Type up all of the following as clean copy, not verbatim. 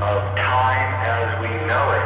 of time as we know it.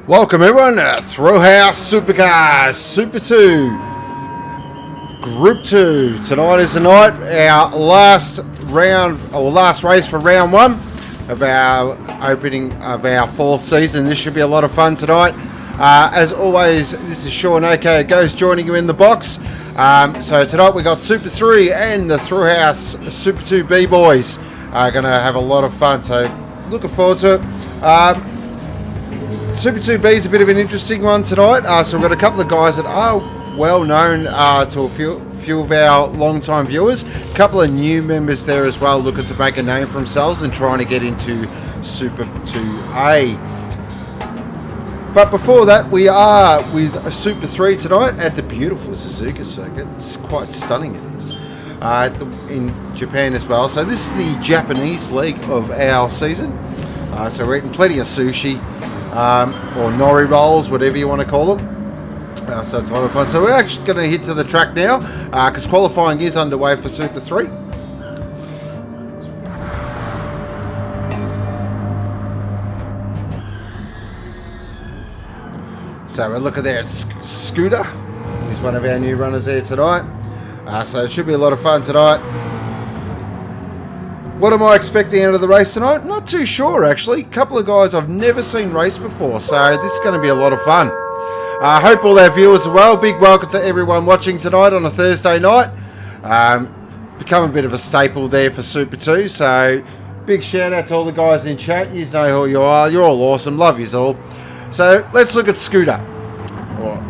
Welcome everyone to Thrillhouse Supercars Super 2 Group 2. Tonight is the night, our last round, or last race for round 1 of our opening of our 4th season. This should be a lot of fun tonight. As always, this is Sean aka Ghost joining you in the box. So tonight we got Super 3 and the Thrillhouse Super 2 B-Boys are going to have a lot of fun, so looking forward to it. Super 2B is a bit of an interesting one tonight. So we've got a couple of guys that are well known to a few of our long-time viewers. A couple of new members there as well, looking to make a name for themselves and trying to get into Super 2A. But before that, we are with Super 3 tonight at the beautiful Suzuka circuit. It's quite stunning, it is. In Japan as well. So this is the Japanese league of our season. So we're eating plenty of sushi. Or nori rolls, whatever you want to call them. So it's a lot of fun. So we're actually going to head to the track now because qualifying is underway for Super 3. So we're looking there at Scooter. He's one of our new runners there tonight. So it should be a lot of fun tonight. What am I expecting out of the race tonight? Not too sure, actually. A couple of guys I've never seen race before, so this is going to be a lot of fun. I hope all our viewers are well. Big welcome to everyone watching tonight on a Thursday night. Become a bit of a staple there for Super 2, so big shout out to all the guys in chat. You know who you are. You're all awesome. Love yous all. So let's look at Scooter, or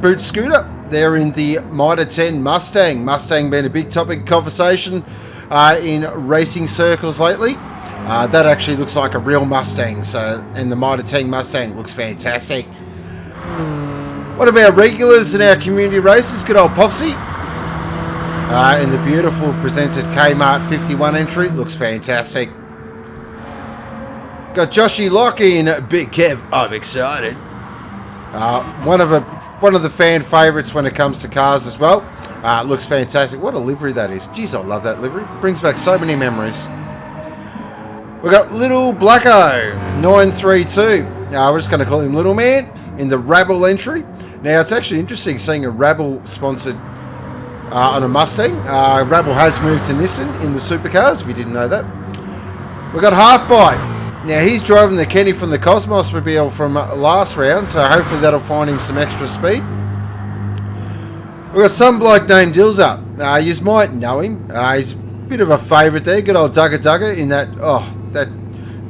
Boot Scooter. They're in the Mitre 10 Mustang. Mustang being a big topic of conversation in racing circles lately. That actually looks like a real Mustang, and the Mitre 10 Mustang looks fantastic. One of our regulars in our community races, good old Popsy, in the beautiful presented Kmart 51 entry, looks fantastic. Got Joshy Lock in Big Kev. I'm excited. One of the fan favourites when it comes to cars as well. Looks fantastic. What a livery that is. Jeez, I love that livery. Brings back so many memories. We've got Little Blacko 932. We're just going to call him Little Man in the Rabble entry. Now, it's actually interesting seeing a Rabble sponsored on a Mustang. Rabble has moved to Nissan in the Supercars, if you didn't know that. We've got Halfbite. Now, he's driving the Kenny from the Cosmos mobile from last round, so hopefully that'll find him some extra speed. We've got some bloke named Dilza. You might know him. He's a bit of a favourite there. Good old Dugga Dugga in that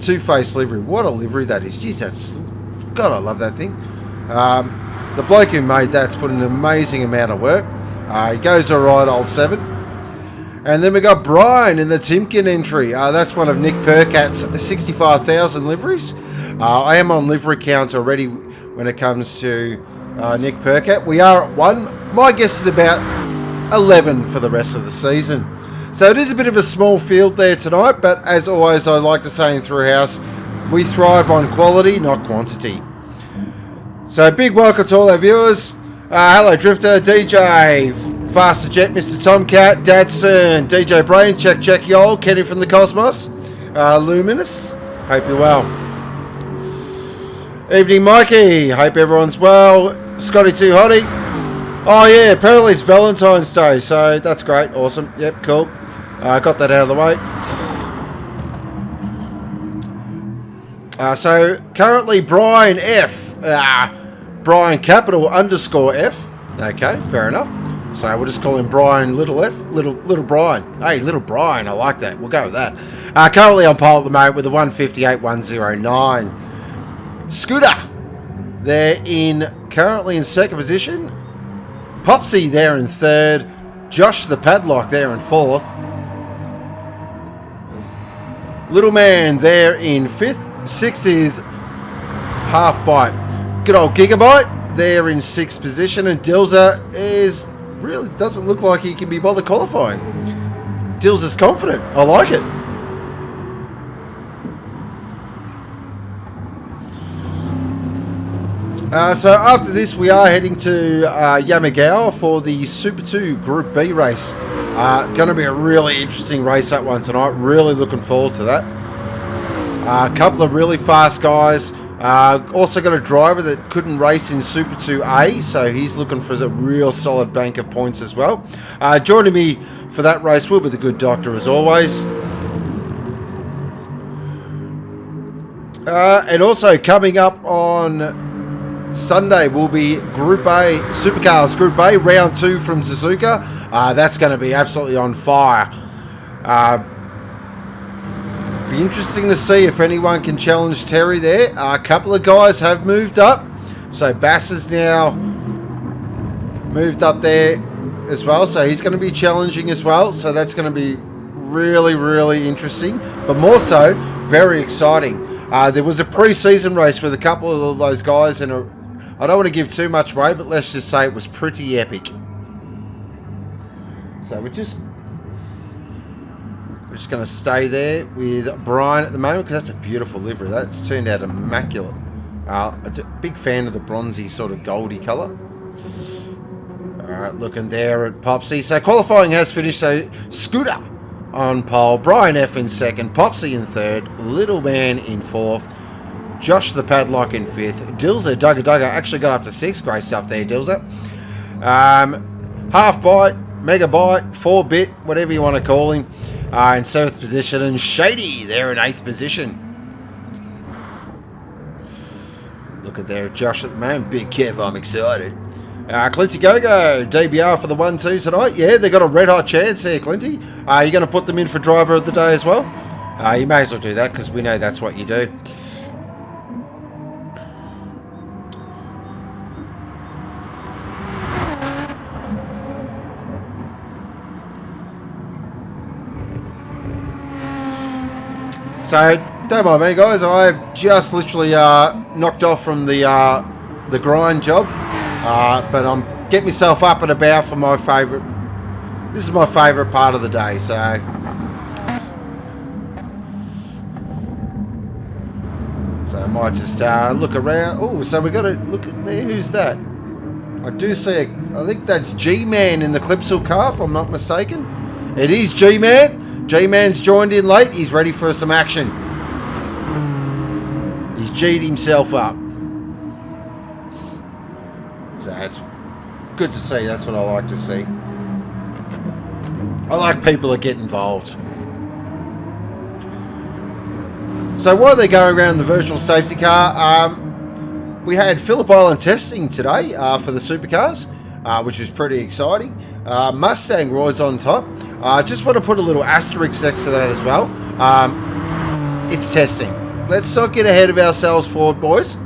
two-face livery. What a livery that is. Jeez, God, I love that thing. The The bloke who made that's put an amazing amount of work. He goes alright, old 7. And then we got Brian in the Timken entry. That's one of Nick Percat's 65,000 liveries. I am on livery count already when it comes to Nick Percat. We are at 1. My guess is about 11 for the rest of the season. So it is a bit of a small field there tonight, but as always, I like to say in Thrillhouse, we thrive on quality, not quantity. So big welcome to all our viewers. Hello Drifter, DJ, Faster Jet, Mr. Tomcat, Dadson, DJ Brain, check y'all, Kenny from the Cosmos, Luminous, hope you're well. Evening Mikey, hope everyone's well. Scotty Too Hottie. Oh yeah, apparently it's Valentine's Day, so that's great, awesome, yep, cool. Got that out of the way. So currently Brian F. Brian capital underscore F. Okay, fair enough. So we'll just call him Brian little F. Little Brian. Hey, little Brian, I like that. We'll go with that. Currently on pole at the moment with a 158.109. Scooter. They're currently in second position. Popsy there in third. Josh the Padlock there in fourth. Little Man there in fifth. Sixth is Half Bite. Good old Gigabyte there in sixth position. And Dilza really doesn't look like he can be bothered qualifying. Dilza's confident. I like it. So after this, we are heading to Yamagiwa for the Super 2 Group B race. Going to be a really interesting race, that one tonight. Really looking forward to that. A couple of really fast guys. Also got a driver that couldn't race in Super 2A, so he's looking for a real solid bank of points as well. Joining me for that race will be the good doctor as always. And also coming up on Sunday will be Group A, Supercars Group A, round 2 from Suzuka. That's going to be absolutely on fire. Be interesting to see if anyone can challenge Terry there. A couple of guys have moved up. So Bass has now moved up there as well. So he's going to be challenging as well. So that's going to be really, really interesting. But more so, very exciting. There was a pre-season race with a couple of those guys, and I don't want to give too much away, but let's just say it was pretty epic. So we're just going to stay there with Brian at the moment because that's a beautiful livery. That's turned out immaculate. I'm a big fan of the bronzy sort of goldy colour. Alright, looking there at Popsy. So qualifying has finished. So Scooter on pole, Brian F in second, Popsy in third, Little Man in fourth, Josh the Padlock in fifth, Dilza Dugga actually got up to sixth. Great stuff there, Dilza. Half Bite, Mega Bite, 4-bit, whatever you want to call him, in seventh position, and Shady there in eighth position. Look at there, Josh at the moment. Big Kev, I'm excited. Clinty Gogo, DBR for the 1-2 tonight. Yeah, they got a red hot chance here, Clinty. Are you going to put them in for driver of the day as well? You may as well do that because we know that's what you do. So, don't mind me, guys. I've just literally knocked off from the grind job. But I'm getting myself up and about for my favourite. This is my favourite part of the day, so I might just look around. Oh, so we got to look at there. Who's that? I do see I think that's G-Man in the Clipsal car, if I'm not mistaken. It is G-Man. G-Man's joined in late. He's ready for some action. He's G'd himself up. So it's good to see. That's what I like to see. I like people that get involved. So while they're going around the virtual safety car, we had Phillip Island testing today for the supercars, which was pretty exciting. Mustang Roy's on top. Just want to put a little asterisk next to that as well. It's testing. Let's not get ahead of ourselves forward, boys.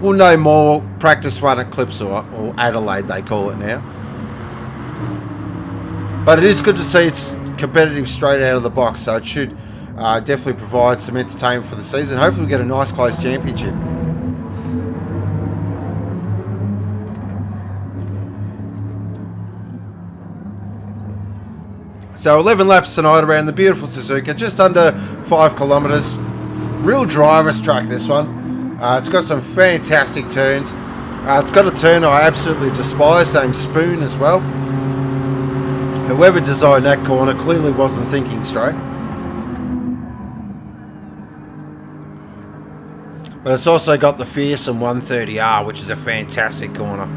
we'll know more practice run at Clipsal, or Adelaide they call it now. But it is good to see it's competitive straight out of the box, so it should definitely provide some entertainment for the season. Hopefully we get a nice close championship. So 11 laps tonight around the beautiful Suzuka, just under 5 kilometres. Real driver's track, this one. It's got some fantastic turns. It's got a turn I absolutely despise named Spoon as well. Whoever designed that corner clearly wasn't thinking straight. But it's also got the fearsome 130R, which is a fantastic corner.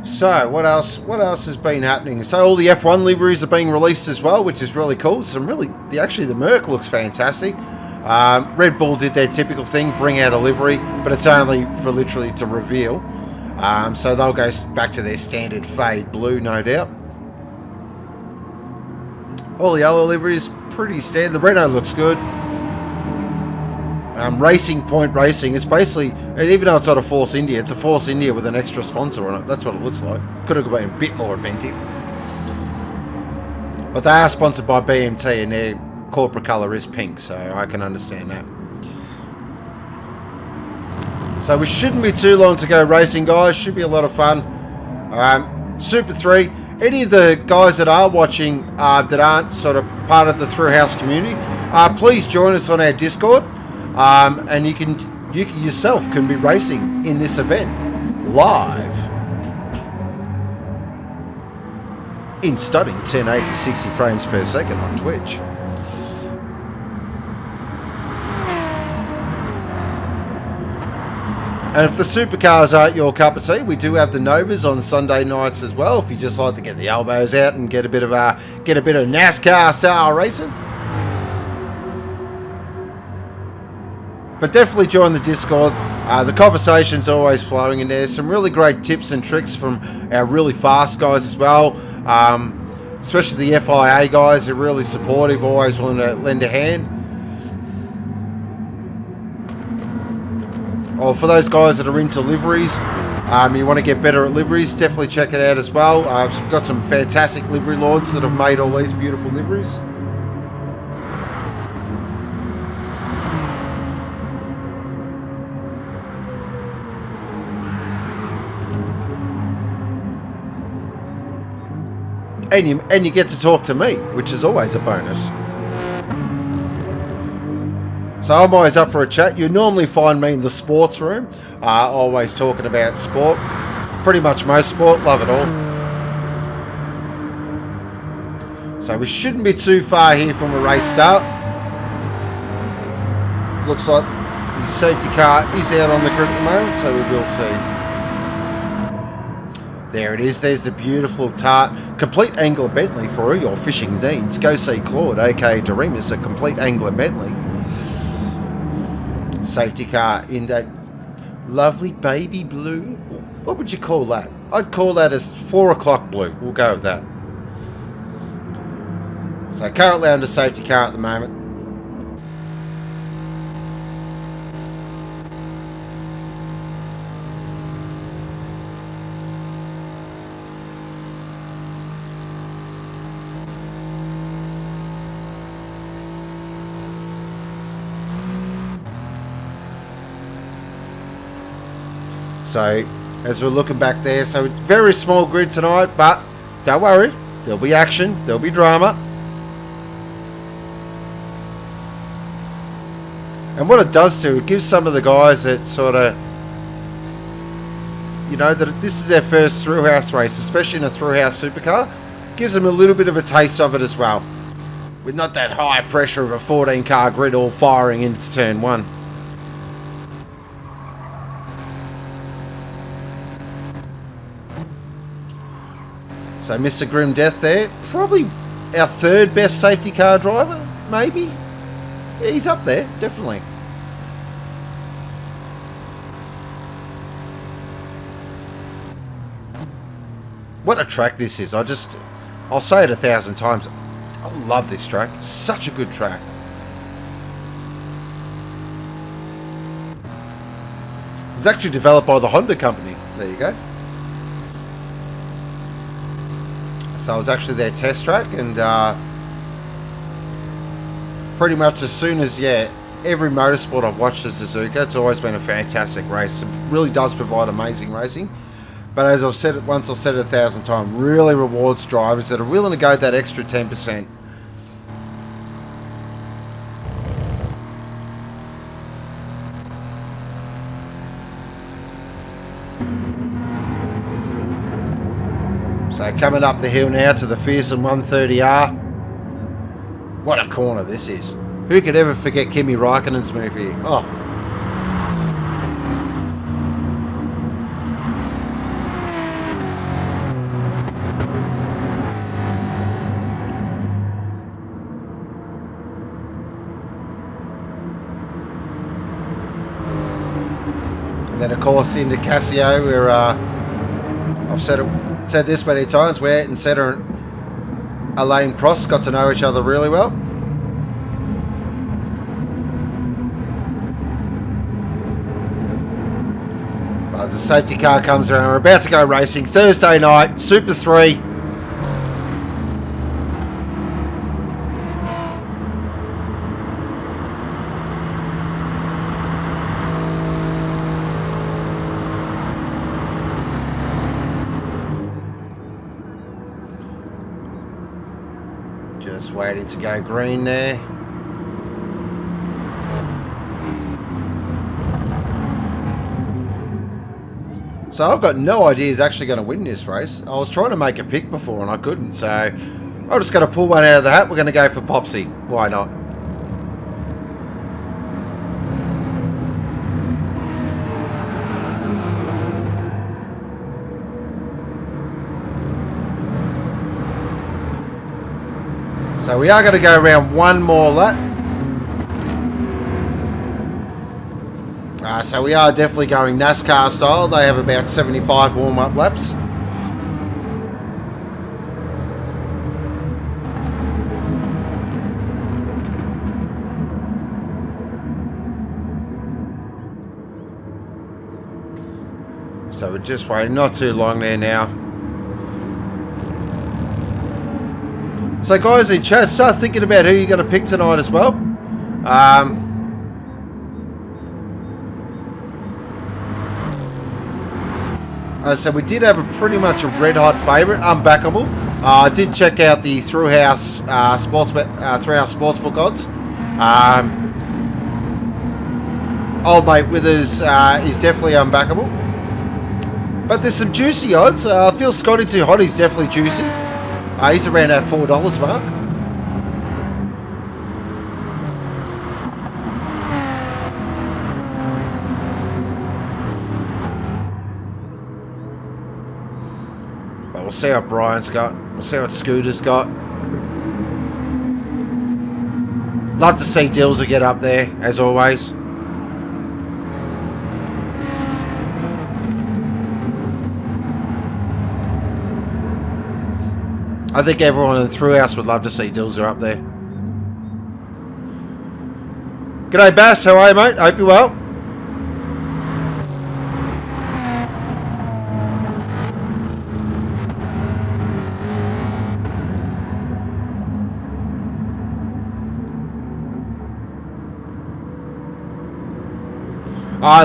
So, what else has been happening? So, all the F1 liveries are being released as well, which is really cool. Actually, the Merc looks fantastic. Red Bull did their typical thing, bring out a livery, but it's only for literally to reveal. So, they'll go back to their standard fade blue, no doubt. All the other liveries, pretty standard. The Renault looks good. Racing Point Racing, it's basically, even though it's not a Force India, it's a Force India with an extra sponsor on it. That's what it looks like. Could have been a bit more inventive. But they are sponsored by BMT and their corporate colour is pink, so I can understand that. So we shouldn't be too long to go racing, guys. Should be a lot of fun. Super 3, any of the guys that are watching that aren't sort of part of the Thrillhouse community, please join us on our Discord. And you yourself can be racing in this event live in stunning 1080 60 frames per second on Twitch. And if the supercars aren't your cup of tea, we do have the Novas on Sunday nights as well. If you just like to get the elbows out and get a bit of NASCAR style racing. But definitely join the Discord. The conversation's always flowing in there. Some really great tips and tricks from our really fast guys as well. Especially the FIA guys are really supportive, always willing to lend a hand. Or for those guys that are into liveries, you want to get better at liveries, definitely check it out as well. I've got some fantastic livery lords that have made all these beautiful liveries. And you get to talk to me, which is always a bonus. So I'm always up for a chat. You normally find me in the sports room, always talking about sport. Pretty much most sport, love it all. So we shouldn't be too far here from a race start. Looks like the safety car is out on the grid at the moment, so we will see. There it is. There's the beautiful tart. Complete Angler Bentley for all your fishing needs. Go see Claude, aka Doremus, a complete Angler Bentley. Safety car in that lovely baby blue. What would you call that? I'd call that as 4 o'clock blue. We'll go with that. So currently under safety car at the moment. So, as we're looking back there, so very small grid tonight, but don't worry, there'll be action, there'll be drama. And what it does do, it gives some of the guys that sort of, you know, that this is their first Thrillhouse race, especially in a Thrillhouse Supercar, gives them a little bit of a taste of it as well. With not that high pressure of a 14-car grid all firing into turn 1. So Mr. Grim Death there, probably our third best safety car driver, maybe. Yeah, he's up there, definitely. What a track this is. I'll say it 1,000 times. I love this track. Such a good track. It's actually developed by the Honda company. There you go. So it was actually their test track, and pretty much as soon as, every motorsport I've watched at Suzuka, it's always been a fantastic race. It really does provide amazing racing. But as I've said it once, I've said it 1,000 times, really rewards drivers that are willing to go that extra 10%. So coming up the hill now to the fearsome 130R. What a corner this is. Who could ever forget Kimi Raikkonen's move here? Oh. And then of course into Casio, where I've said this many times, where instead of Alain Prost got to know each other really well. But the safety car comes around. We're about to go racing. Thursday night, Super 3. Just waiting to go green there. So I've got no idea who's actually going to win this race. I was trying to make a pick before and I couldn't. So I'm just going to pull one out of the hat. We're going to go for Popsy. Why not? So we are going to go around one more lap. So we are definitely going NASCAR style. They have about 75 warm-up laps. So we're just waiting, not too long there now. So guys in chat, start thinking about who you're going to pick tonight as well. So we did have pretty much a red-hot favourite, unbackable. I did check out the Thrillhouse Sportsbook odds. Old mate Withers is definitely unbackable. But there's some juicy odds. I feel Scotty Too Hot is definitely juicy. He's around that $4 mark. But we'll see what Brian's got. We'll see what Scooter's got. Love to see Dills get up there, as always. I think everyone in Thrillhouse would love to see Dills up there. G'day Bass, how are you mate? Hope you're well.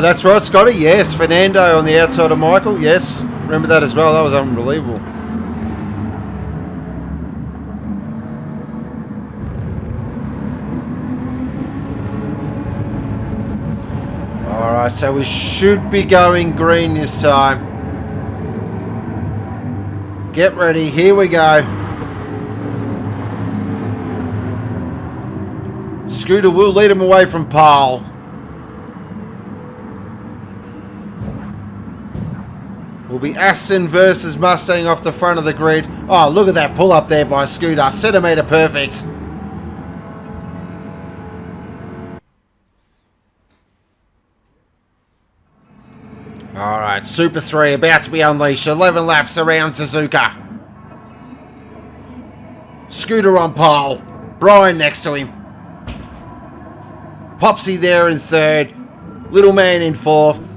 That's right Scotty, yes. Fernando on the outside of Michael, yes. Remember that as well, that was unbelievable. Alright, so we should be going green this time. Get ready, here we go. Scooter will lead him away from pole. Will be Aston versus Mustang off the front of the grid. Oh, look at that pull up there by Scooter. Centimetre perfect. Alright, Super 3 about to be unleashed. 11 laps around Suzuka. Scooter on pole. Brian next to him. Popsy there in third. Little man in fourth.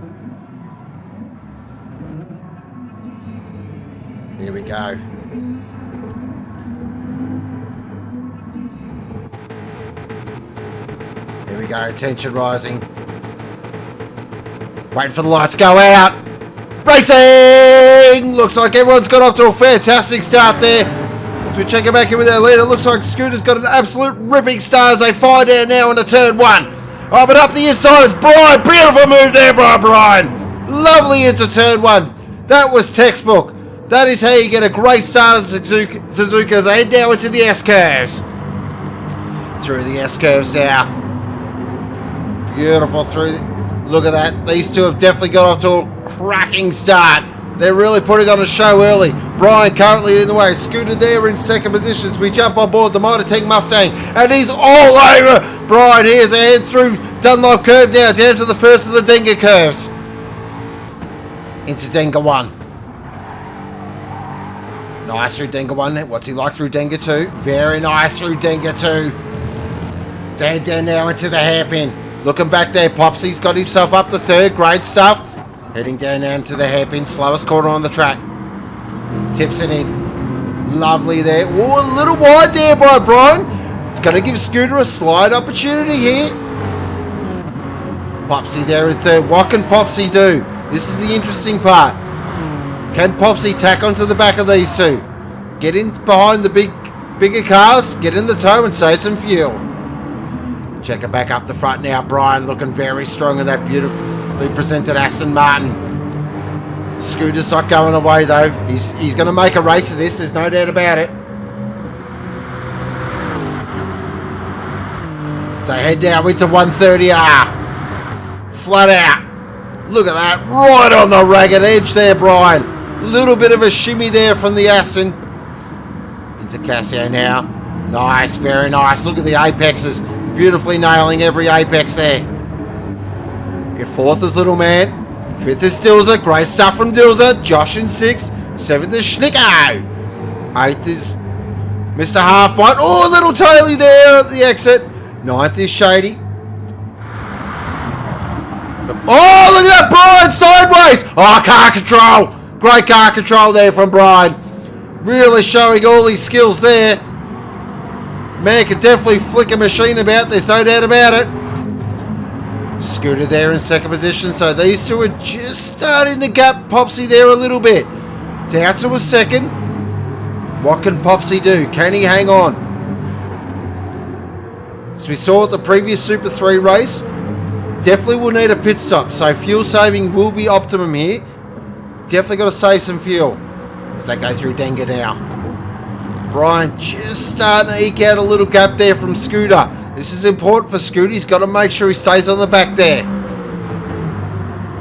Here we go. Here we go. Tension rising. Waiting for the lights to go out. Racing! Looks like everyone's got off to a fantastic start there. As we check it back in with our leader, it looks like Scooter's got an absolute ripping start as they fire down now into turn one. Oh, but up the inside is Brian. Beautiful move there by Brian. Lovely into turn one. That was textbook. That is how you get a great start at Suzuka as they head now into the S-curves. Through the S-curves now. Beautiful through. Look at that. These two have definitely got off to a cracking start. They're really putting on a show early. Brian currently in the way. Scooter there in second position as we jump on board the Mitre Tank Mustang. And he's all over Brian. Here's a head through Dunlop curve now. Down to the first of the Denga curves. Into Denga 1. Nice through Denga 1. What's he like through Denga 2? Very nice through Denga 2. Head down now into the hairpin. Looking back there, Popsy's got himself up to third. Great stuff. Heading down now into the hairpin. Slowest corner on the track. Tips it in. Lovely there. Oh, a little wide there by Brian. It's going to give Scooter a slide opportunity here. Popsy there in third. What can Popsy do? This is the interesting part. Can Popsy tack onto the back of these two? Get in behind the bigger cars. Get in the tow and save some fuel. Check it back up the front now. Brian looking very strong in that beautifully presented Aston Martin. Scooter's not going away though. He's going to make a race of this. There's no doubt about it. So head down into 130R. Flat out. Look at that. Right on the ragged edge there, Brian. Little bit of a shimmy there from the Aston. Into Casio now. Nice. Very nice. Look at the apexes. Beautifully nailing every apex there. Your fourth is Little Man. Fifth is Dilzer. Great stuff from Dilzer. Josh in sixth. Seventh is Schnicko. Eighth is Mr. Halfbite. Oh, Little Taily there at the exit. Ninth is Shady. Oh, look at that, Brian sideways. Oh, car control. Great car control there from Brian. Really showing all his skills there. Man can definitely flick a machine about, there's no doubt about it. Scooter there in second position, so these two are just starting to gap Popsy there a little bit. Down to a second. What can Popsy do? Can he hang on? As we saw at the previous Super 3 race, definitely will need a pit stop, so fuel saving will be optimum here. Definitely got to save some fuel as they go through Denga now. Brian just starting to eke out a little gap there from Scooter. This is important for Scooter. He's got to make sure he stays on the back there.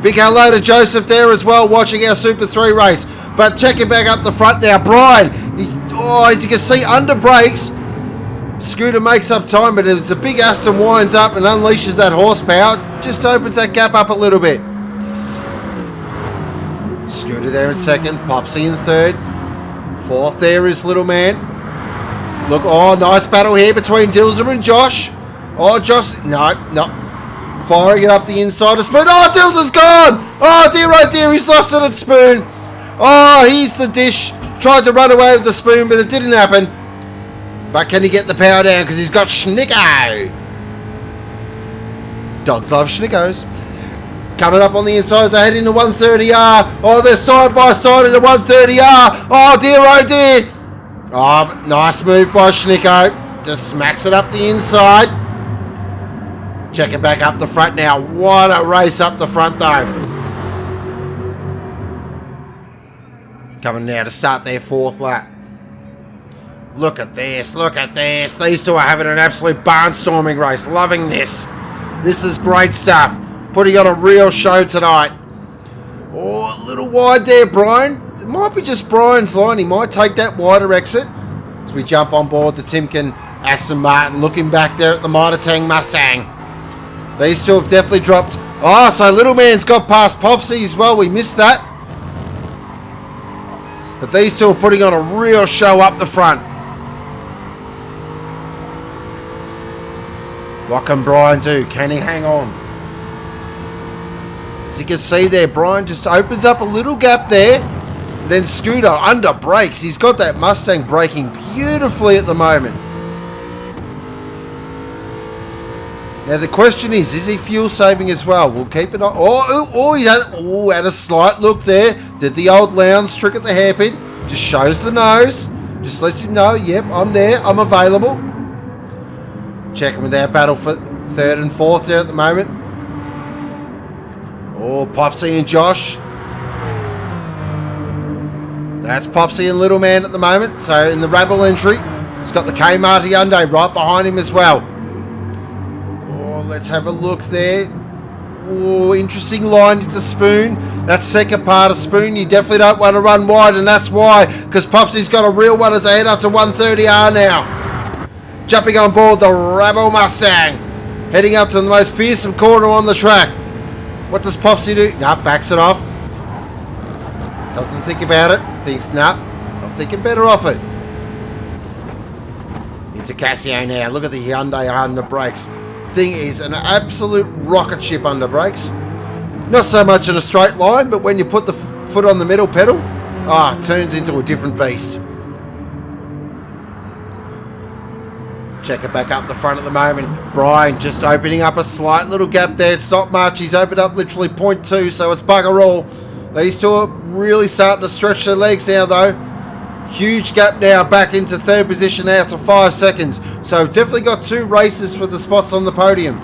Big hello to Joseph there as well, watching our Super 3 race. But checking back up the front now. Brian, as you can see, under brakes. Scooter makes up time, but as the big Aston winds up and unleashes that horsepower, just opens that gap up a little bit. Scooter there in second. Popsy in third. Fourth there is Little Man. Look, oh, nice battle here between Dilzer and Josh. Oh, Josh, no. Firing it up the inside of Spoon. Oh, Dilzer's gone. Oh, dear, oh dear, he's lost it at Spoon. Oh, he's the dish. Tried to run away with the Spoon, but it didn't happen. But can he get the power down? Because he's got Schnicko. Dogs love Schnickos. Coming up on the inside as they head into 130R. Oh, they're side by side into 130R. Oh, dear, oh, dear. Oh, nice move by Schnicko. Just smacks it up the inside. Check it back up the front now. What a race up the front, though. Coming now to start their fourth lap. Look at this. Look at this. These two are having an absolute barnstorming race. Loving this. This is great stuff. Putting on a real show tonight. Oh, a little wide there, Brian. It might be just Brian's line. He might take that wider exit. As we jump on board the Timken Aston Martin. Looking back there at the Mitre Tank Mustang. These two have definitely dropped Oh, so Little Man's got past Popsy as well. We missed that. But these two are putting on a real show up the front. What can Brian do? Can he hang on? As you can see there, Brian just opens up a little gap there. Then Scooter under brakes. He's got that Mustang braking beautifully at the moment. Now the question is he fuel saving as well? We'll keep it on. He had a slight look there. Did the old lounge trick at the hairpin. Just shows the nose. Just lets him know, yep, I'm there, I'm available. Checking with our battle for third and fourth there at the moment. Oh, Popsy and Josh. That's Popsy and Little Man at the moment. So in the Rabble entry, it's got the Kmart Hyundai right behind him as well. Oh, let's have a look there. Oh, interesting line into Spoon. That second part of Spoon, you definitely don't want to run wide, and that's why, because Popsy's got a real one as they head up to 130R now. Jumping on board the Rabble Mustang. Heading up to the most fearsome corner on the track. What does Popsy do? Nah, backs it off. Doesn't think about it. Thinks, nah, I'm thinking better off it. Into Casio now. Look at the Hyundai under brakes. Thing is an absolute rocket ship under brakes. Not so much in a straight line, but when you put the foot on the middle pedal, it turns into a different beast. Check it back up the front at the moment. Brian just opening up a slight little gap there. It's not much. He's opened up literally 0.2, so it's bugger all. These two are really starting to stretch their legs now, though. Huge gap now back into third position out to 5 seconds. So definitely got 2 races for the spots on the podium.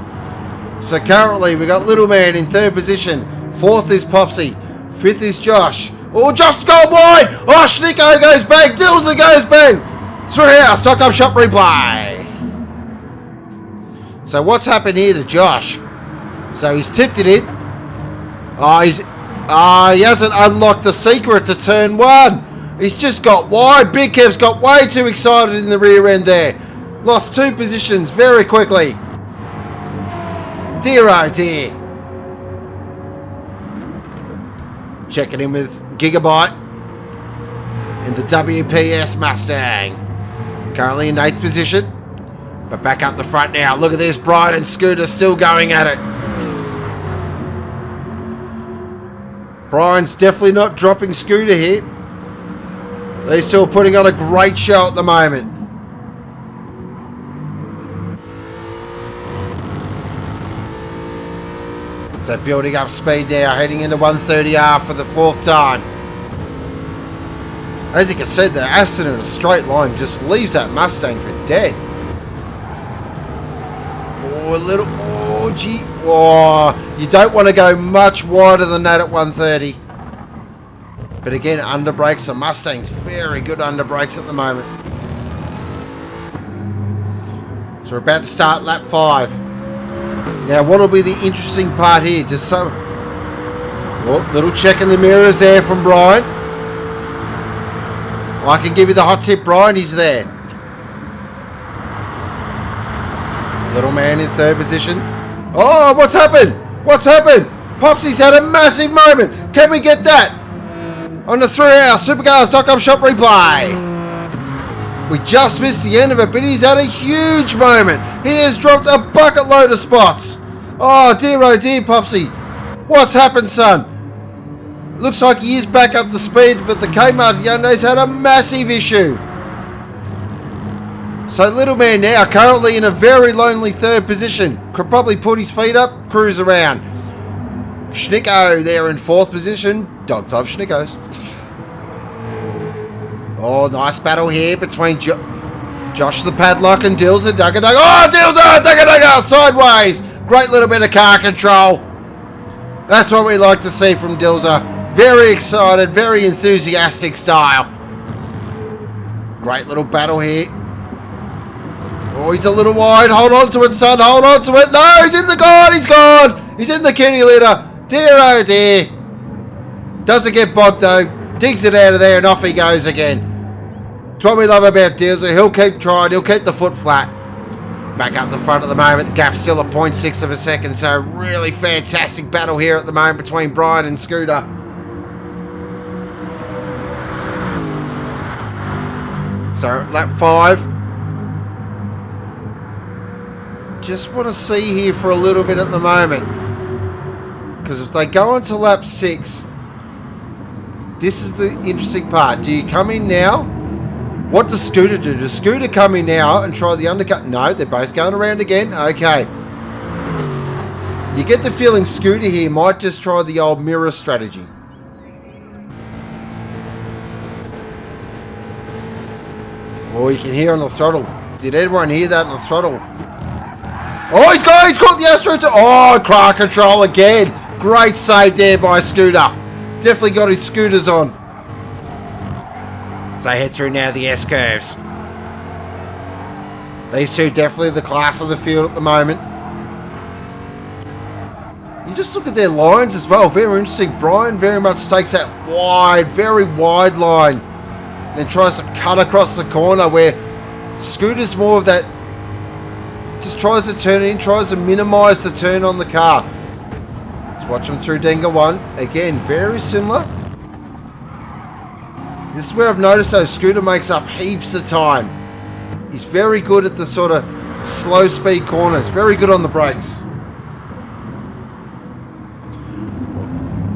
So currently we got Little Man in third position. Fourth is Popsy. Fifth is Josh. Oh, Josh's gone wide. Oh, Schnicko goes bang. Dilzer goes bang. Thrillhouse .com shop replay. So what's happened here to Josh? So he's tipped it in. He hasn't unlocked the secret to turn 1. He's just got wide. Big Kev's got way too excited in the rear end there. Lost 2 positions very quickly. Dear oh dear. Checking in with Gigabyte in the WPS Mustang. Currently in 8th position. But back up the front now. Look at this. Brian and Scooter still going at it. Brian's definitely not dropping Scooter here. They're still putting on a great show at the moment. So building up speed now, heading into 130R for the 4th time. As you can see, the Aston in a straight line just leaves that Mustang for dead. You don't want to go much wider than that at 130. But again, under brakes, the Mustang's very good under brakes at the moment. So we're about to start lap 5. Now, what will be the interesting part here? Just some little check in the mirrors there from Brian. I can give you the hot tip, Brian. He's there. Little Man in third position. Oh, what's happened? What's happened? Popsy's had a massive moment. Can we get that on the Thrillhouse Supercars.com shop replay? We just missed the end of it, but he's had a huge moment. He has dropped a bucket load of spots. Oh dear, Popsy. What's happened, son? Looks like he is back up to speed, but the Kmart Hyundai's had a massive issue. So Little Man now currently in a very lonely third position. Could probably put his feet up, cruise around. Schnicko there in 4th position. Dogs love Schnickos. Oh, nice battle here between Josh the Padlock and Dilzer. Dugga. Oh, Dilzer! Dugga! Sideways! Great little bit of car control. That's what we like to see from Dilzer. Very excited, very enthusiastic style. Great little battle here. Oh, he's a little wide. Hold on to it, son. Hold on to it. No, he's in the guard. He's gone. He's in the kitty litter. Dear, oh dear. Doesn't get bogged, though. Digs it out of there, and off he goes again. That's what we love about Dilzer. He'll keep trying. He'll keep the foot flat. Back up the front at the moment. The gap's still at 0.6 of a second. So really fantastic battle here at the moment between Brian and Scooter. So lap 5. Just want to see here for a little bit at the moment. Because if they go into lap 6, this is the interesting part. Do you come in now? What does Scooter do? Does Scooter come in now and try the undercut? No, they're both going around again. Okay. You get the feeling Scooter here might just try the old mirror strategy. Oh, you can hear on the throttle. Did everyone hear that on the throttle? Oh, he's caught the Astro. Oh, car control again. Great save there by Scooter. Definitely got his scooters on. So head through now the S-curves. These two definitely the class of the field at the moment. You just look at their lines as well. Very interesting. Brian very much takes that wide, very wide line. Then tries to cut across the corner where Scooter's more of that. Just tries to turn in, tries to minimise the turn on the car. Let's watch him through Denga 1. Again, very similar. This is where I've noticed though, Scooter makes up heaps of time. He's very good at the sort of slow speed corners. Very good on the brakes.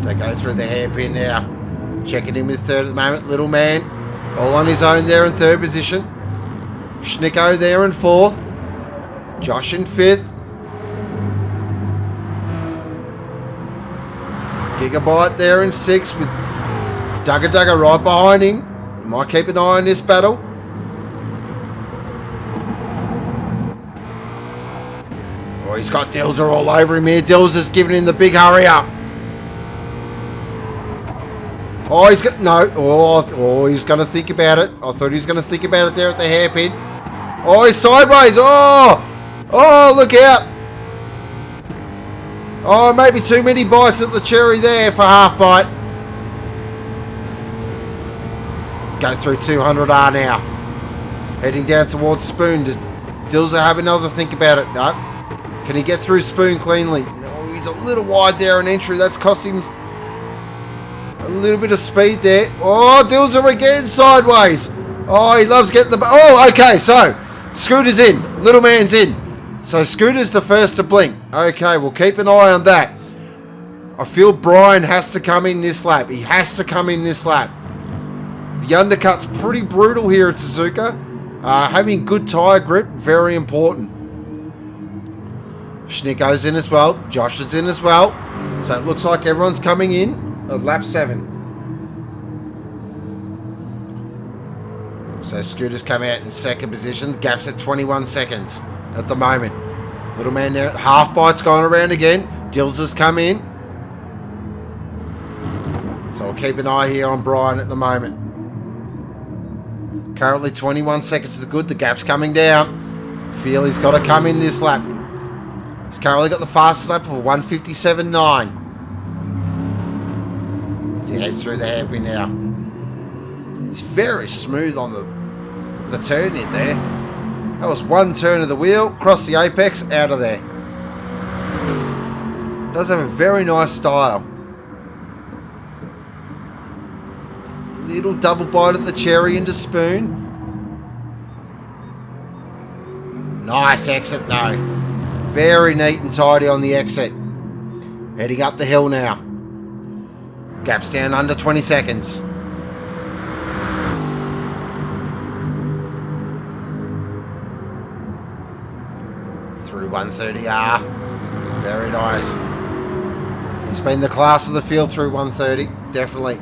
They go through the hairpin now. Checking in with third at the moment. Little man, all on his own there in third position. Schnicko there in fourth. Josh in fifth. Gigabyte there in sixth with Dugga right behind him. Might keep an eye on this battle. Oh, he's got Dilzer all over him here. Dilzer's giving him the big hurry up. Oh, he's got... No. Oh, he's going to think about it. I thought he was going to think about it there at the hairpin. Oh, he's sideways. Oh, look out. Oh, maybe too many bites at the cherry there for half bite. Let's go through 200R now. Heading down towards Spoon. Does Dilzer have another think about it? No. Can he get through Spoon cleanly? No, he's a little wide there in entry. That's cost him a little bit of speed there. Oh, Dilzer again sideways. Oh, he loves getting the... Oh, okay, so Scooter's in. Little man's in. So Scooter's the first to blink. Okay, we'll keep an eye on that. I feel Brian has to come in this lap. He has to come in this lap. The undercut's pretty brutal here at Suzuka. Having good tyre grip, very important. Schnicko's in as well. Josh is in as well. So it looks like everyone's coming in at lap 7. So Scooter's come out in second position. The gap's at 21 seconds at the moment. Little man there. Half bite's going around again. Dilzer's come in. So we'll keep an eye here on Brian at the moment. Currently 21 seconds to the good. The gap's coming down. Feel he's got to come in this lap. He's currently got the fastest lap of 1:57.9. He heads through the hairpin now. He's very smooth on the turn in there. That was one turn of the wheel, across the apex, out of there. Does have a very nice style. Little double bite of the cherry into Spoon. Nice exit though. Very neat and tidy on the exit. Heading up the hill now. Gap's down under 20 seconds. Through 130R. Very nice. He's been the class of the field through 130. Definitely.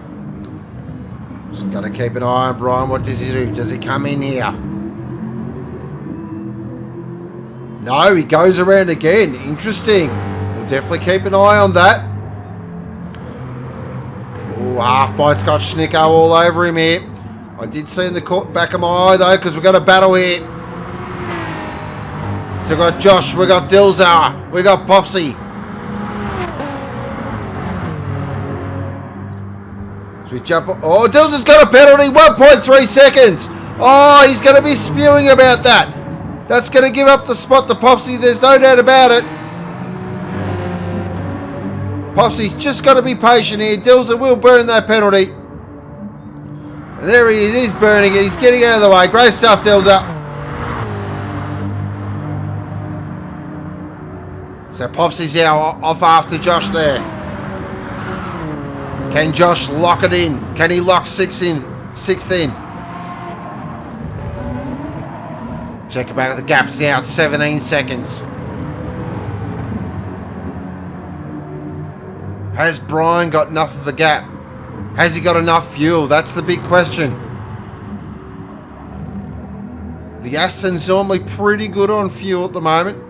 Just got to keep an eye on Brian. What does he do? Does he come in here? No, he goes around again. Interesting. We'll definitely keep an eye on that. Oh, half bite's got Schnicko all over him here. I did see in the back of my eye though, because we've got a battle here. So we've got Josh, we've got Dilzer, we've got Popsy. So we jump. Oh, Dilzer's got a penalty, 1.3 seconds. Oh, he's going to be spewing about that. That's going to give up the spot to Popsy. There's no doubt about it. Popsy's just got to be patient here. Dilzer will burn that penalty. And there he is. He's burning it. He's getting out of the way. Great stuff, Dilzer. So Popsy's now off after Josh there. Can Josh lock it in? Can he lock sixth in? Check it back. The gap's now 17 seconds. Has Brian got enough of a gap? Has he got enough fuel? That's the big question. The Aston's normally pretty good on fuel at the moment.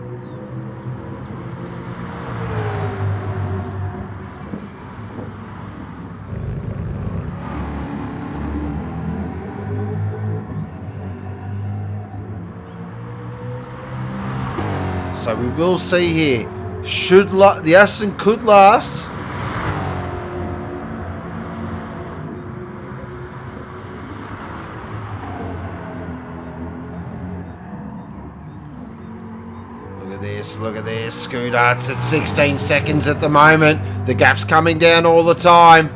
So we will see here. The Aston could last. Look at this. Scooter, it's at 16 seconds at the moment. The gap's coming down all the time.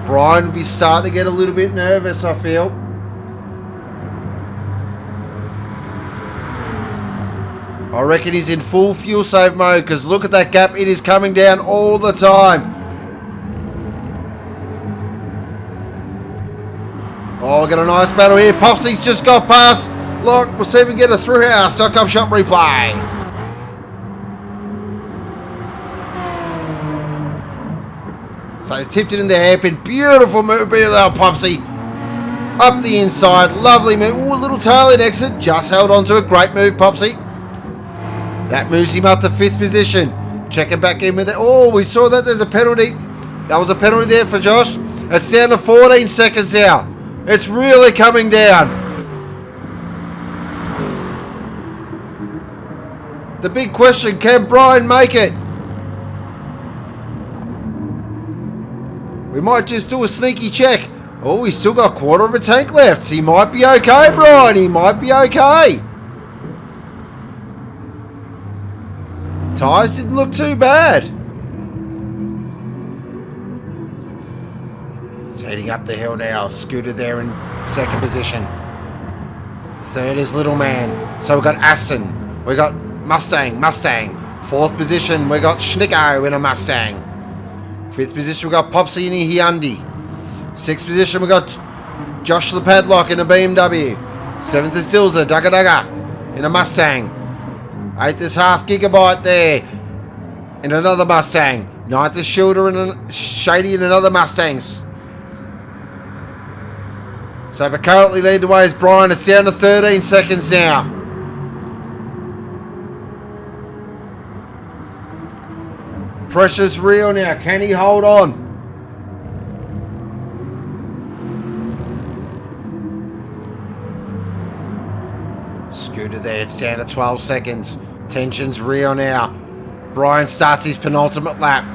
Brian will be starting to get a little bit nervous, I feel. I reckon he's in full fuel save mode because look at that gap. It is coming down all the time. Oh, we got a nice battle here. Popsy's just got past. Look, we'll see if we can get a Thrillhouse.com shop replay. So he's tipped it in the hairpin. Beautiful move by Popsy. Up the inside. Lovely move. Ooh, a little tailing exit. Just held on to a great move, Popsy. That moves him up to 5th position. Checking back in with it. Oh, we saw that. There's a penalty. That was a penalty there for Josh. It's down to 14 seconds now. It's really coming down. The big question, can Brian make it? We might just do a sneaky check. Oh, he's still got a quarter of a tank left. He might be okay, Brian. He might be okay. Tyres didn't look too bad. Heading up the hill now. Scooter there in 2nd position. 3rd is Little Man. So we've got Aston. We've got Mustang. 4th position, we've got Schnicko in a Mustang. 5th position, we've got Popsy in a Hyundai. 6th position, we've got Josh the Padlock in a BMW. 7th is Dilzer, Dugga in a Mustang. 8th is Half Gigabyte there in another Mustang. 9th is Shady in another Mustangs. So, but currently leading the way is Brian. It's down to 13 seconds now. Pressure's real now. Can he hold on? Scooter there. It's down to 12 seconds. Tension's real now. Brian starts his penultimate lap.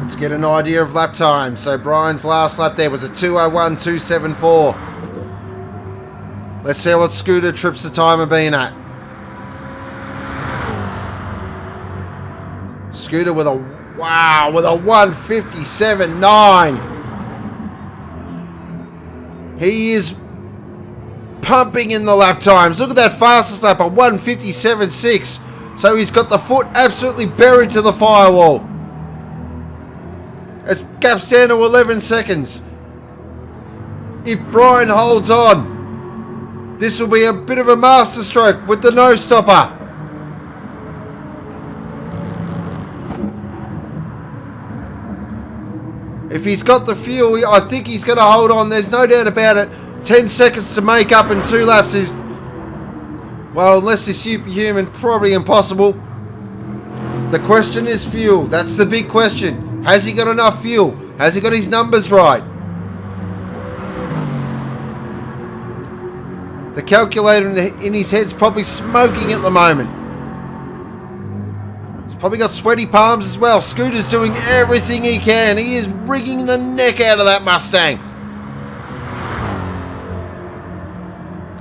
Let's get an idea of lap time. So Brian's last lap there was a 2:01.274. Let's see what Scooter trips the timer been at. Scooter with a 1:57.9. He is pumping in the lap times. Look at that fastest lap, a 1:57.6. So he's got the foot absolutely buried to the firewall. It's gaps down to 11 seconds. If Brian holds on, this will be a bit of a masterstroke with the no stopper. If he's got the fuel, I think he's going to hold on. There's no doubt about it. 10 seconds to make up in 2 laps is, well, unless he's superhuman, probably impossible. The question is fuel. That's the big question. Has he got enough fuel? Has he got his numbers right? The calculator in his head's probably smoking at the moment. He's Probably got sweaty palms as well. Scooter's doing everything he can. He is wringing the neck out of that Mustang.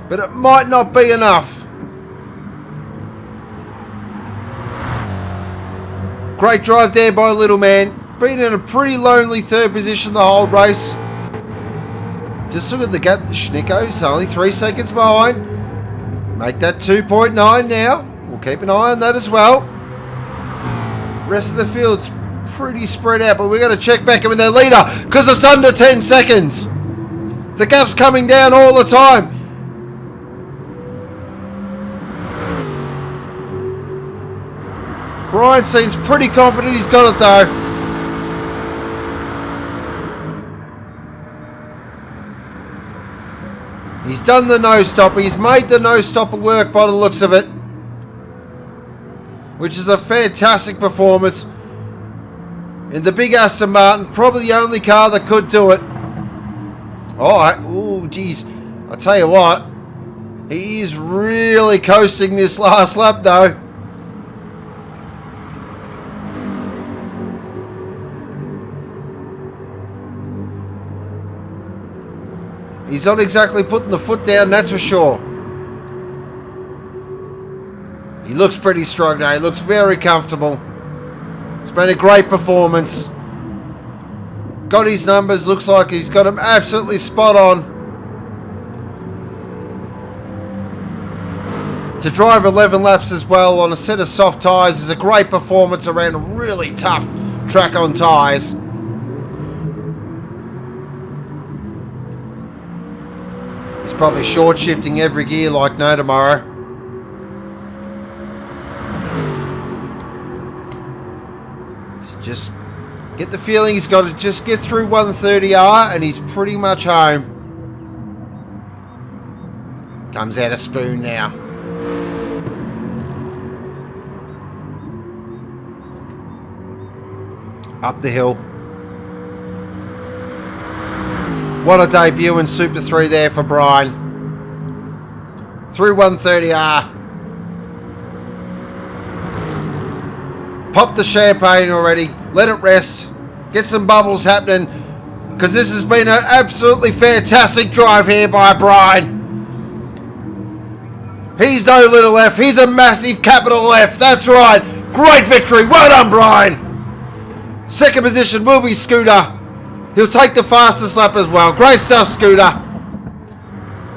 But it might not be enough. Great drive there by little man. Been in a pretty lonely third position the whole race. Just look at the gap to Schnicko's only 3 seconds behind. Make that 2.9 now. We'll keep an eye on that as well. Rest of the field's pretty spread out, but we've got to check back in with their leader because it's under 10 seconds. The gap's coming down all the time. Brian seems pretty confident he's got it though. He's done the no-stopper. He's made the no-stopper work by the looks of it. Which is a fantastic performance. In the big Aston Martin. Probably the only car that could do it. Oh, geez. I tell you what. He is really coasting this last lap though. He's not exactly putting the foot down, that's for sure. He looks pretty strong now. He looks very comfortable. It's been a great performance. Got his numbers. Looks like he's got them absolutely spot on. To drive 11 laps as well on a set of soft tyres is a great performance around a really tough track on tyres. He's probably short shifting every gear like no tomorrow. So just get the feeling he's got to just get through 130R and he's pretty much home. Comes out a spoon now. Up the hill. What a debut in Super 3 there for Brian. Through 130R. Pop the champagne already. Let it rest. Get some bubbles happening. Because this has been an absolutely fantastic drive here by Brian. He's no little F. He's a massive capital F. That's right. Great victory. Well done, Brian. Second position will be Scooter. He'll take the fastest lap as well. Great stuff, Scooter.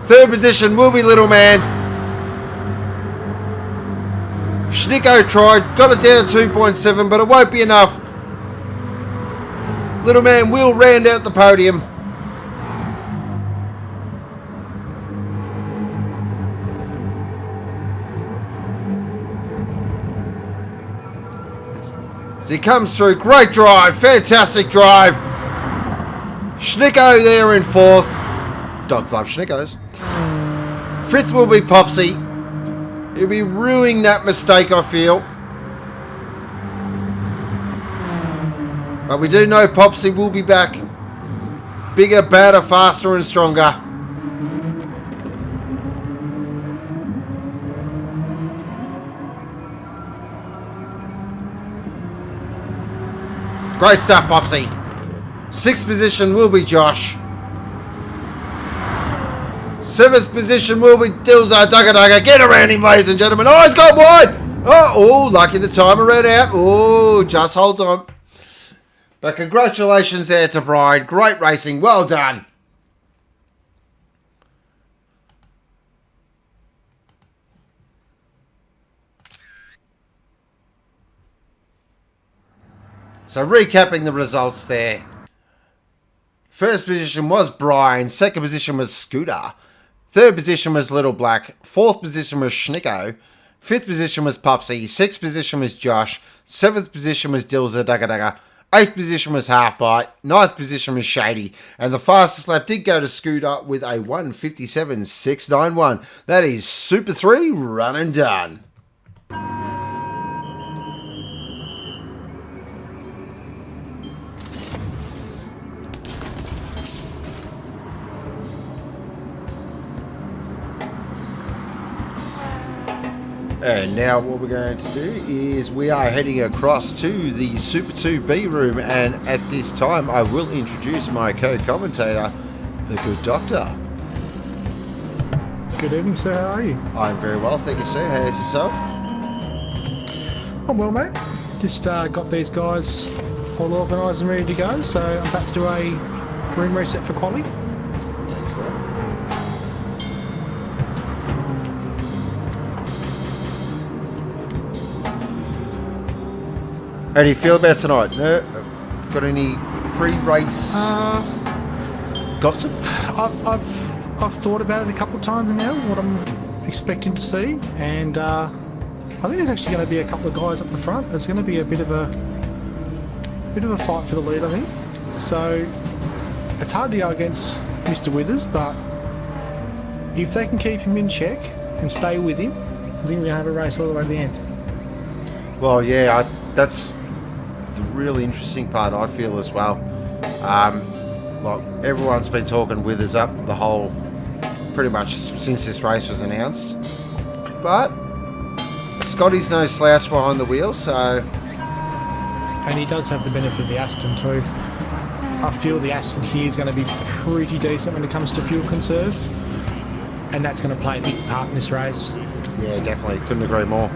Third position will be Little Man. Schnicko tried. Got it down at 2.7, but it won't be enough. Little Man will round out the podium. As he comes through. Great drive. Fantastic drive. Schnicko there in fourth. Dogs love Schnickos. Fifth will be Popsy. He'll be ruining that mistake, I feel. But we do know Popsy will be back. Bigger, badder, faster and stronger. Great stuff, Popsy. Sixth position will be Josh. Seventh position will be Dilzo Dugga Dugga. Get around him, ladies and gentlemen. Oh, he's got wide. Oh, lucky the timer ran out. Oh, just hold on. But congratulations there to Brian. Great racing. Well done. So recapping the results there. First position was Brian. Second position was Scooter. Third position was Little Black. Fourth position was Schnicko. Fifth position was Popsy. Sixth position was Josh. Seventh position was Dilza Dugga Dugga. Eighth position was Halfbite. Ninth position was Shady. And the fastest lap did go to Scooter with a 1:57.691. That is Super 3 run and done. And now what we're going to do is we are heading across to the Super 2B room, and at this time I will introduce my co-commentator, the good doctor. Good evening, sir. How are you? I'm very well, thank you, sir. How's yourself? I'm well, mate. Just got these guys all organised and ready to go, so I'm about to do a room reset for quali. How do you feel about tonight? No, got any pre-race gossip? I've thought about it a couple of times now, what I'm expecting to see, and I think there's actually going to be a couple of guys up the front. There's going to be a bit of a fight for the lead, I think. So it's hard to go against Mr. Withers, but if they can keep him in check and stay with him, I think we're going to have a race all the way to the end. Well, yeah, that's the really interesting part, I feel, as well. Like, everyone's been talking Withers up the whole, pretty much since this race was announced. But Scotty's no slouch behind the wheel, so... And he does have the benefit of the Aston too. I feel the Aston here is going to be pretty decent when it comes to fuel conserve, and that's going to play a big part in this race. Yeah, definitely. Couldn't agree more.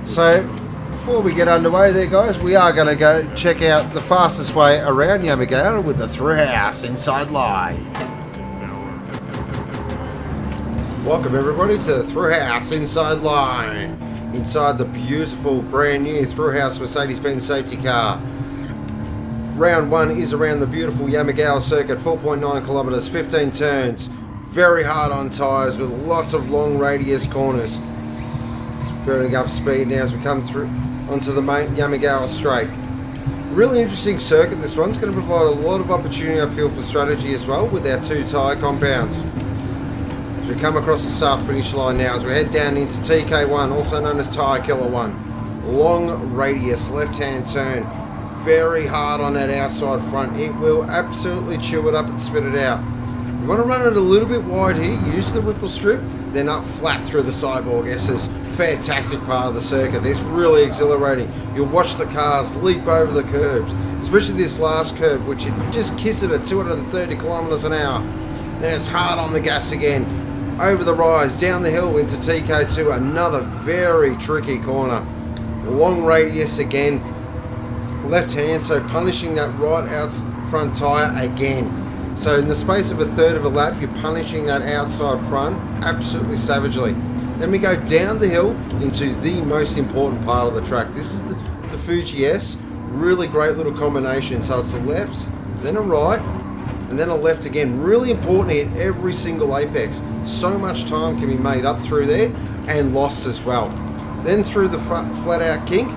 So, before we get underway there, guys, we are going to go check out the fastest way around Yamagiwa with the Thrillhouse inside line. Welcome everybody to the Thrillhouse inside line. Inside the beautiful brand new Thrillhouse Mercedes-Benz safety car. Round one is around the beautiful Yamagiwa circuit, 4.9 kilometers, 15 turns. Very hard on tyres with lots of long radius corners. It's burning up speed now as we come through onto the main Yamagiwa straight. Really interesting circuit, this one's going to provide a lot of opportunity, I feel, for strategy as well with our two tyre compounds. As we come across the start finish line now, as we head down into TK1, also known as Tyre Killer 1. Long radius, left hand turn, very hard on that outside front. It will absolutely chew it up and spit it out. You want to run it a little bit wide here, use the ripple strip, then up flat through the cyborg S's. Fantastic part of the circuit. This really exhilarating. You'll watch the cars leap over the curbs, especially this last curb, which you just kiss it at 230 kilometers an hour. Then it's hard on the gas again. Over the rise, down the hill into TK2, another very tricky corner. Long radius again, left hand, so punishing that right out front tyre again. So in the space of a third of a lap, you're punishing that outside front absolutely savagely. Then we go down the hill into the most important part of the track. This is the Fuji S, really great little combination. So it's a left, then a right, and then a left again. Really important to hit every single apex. So much time can be made up through there and lost as well. Then through the flat out kink,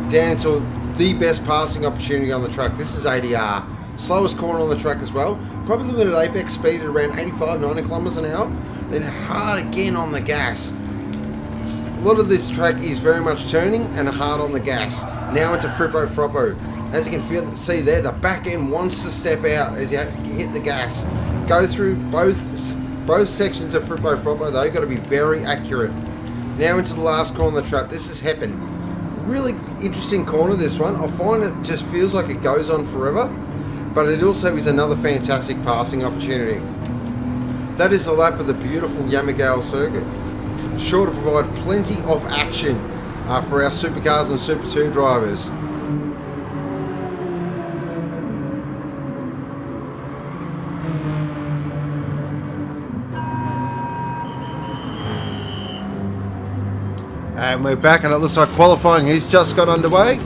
down into the best passing opportunity on the track. This is ADR. Slowest corner on the track as well. Probably looking at apex speed at around 85, 90 kilometers an hour. Then hard again on the gas. A lot of this track is very much turning and hard on the gas. Now into Frippo Froppo. As you can see there, the back end wants to step out as you hit the gas. Go through both sections of Frippo Froppo though, got to be very accurate. Now into the last corner of the track. This is Heppen. Really interesting corner, this one. I find it just feels like it goes on forever, but it also is another fantastic passing opportunity. That is a lap of the beautiful Yamagiwa circuit. Sure to provide plenty of action for our Supercars and Super 2 drivers. And we're back, and it looks like qualifying has just got underway.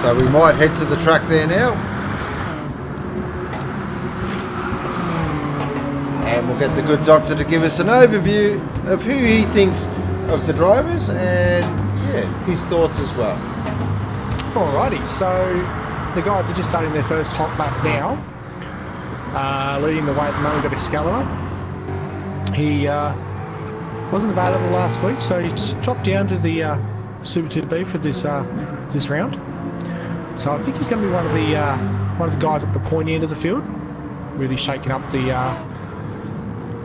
So we might head to the track there now. And we'll get the good doctor to give us an overview of who he thinks of the drivers and, yeah, his thoughts as well. Alrighty, so the guys are just starting their first hot lap now. Leading the way at the moment, we've got Excalibur. He wasn't available last week, so he's dropped down to the Super 2B for this round. So I think he's going to be one of the guys at the pointy end of the field, really shaking up the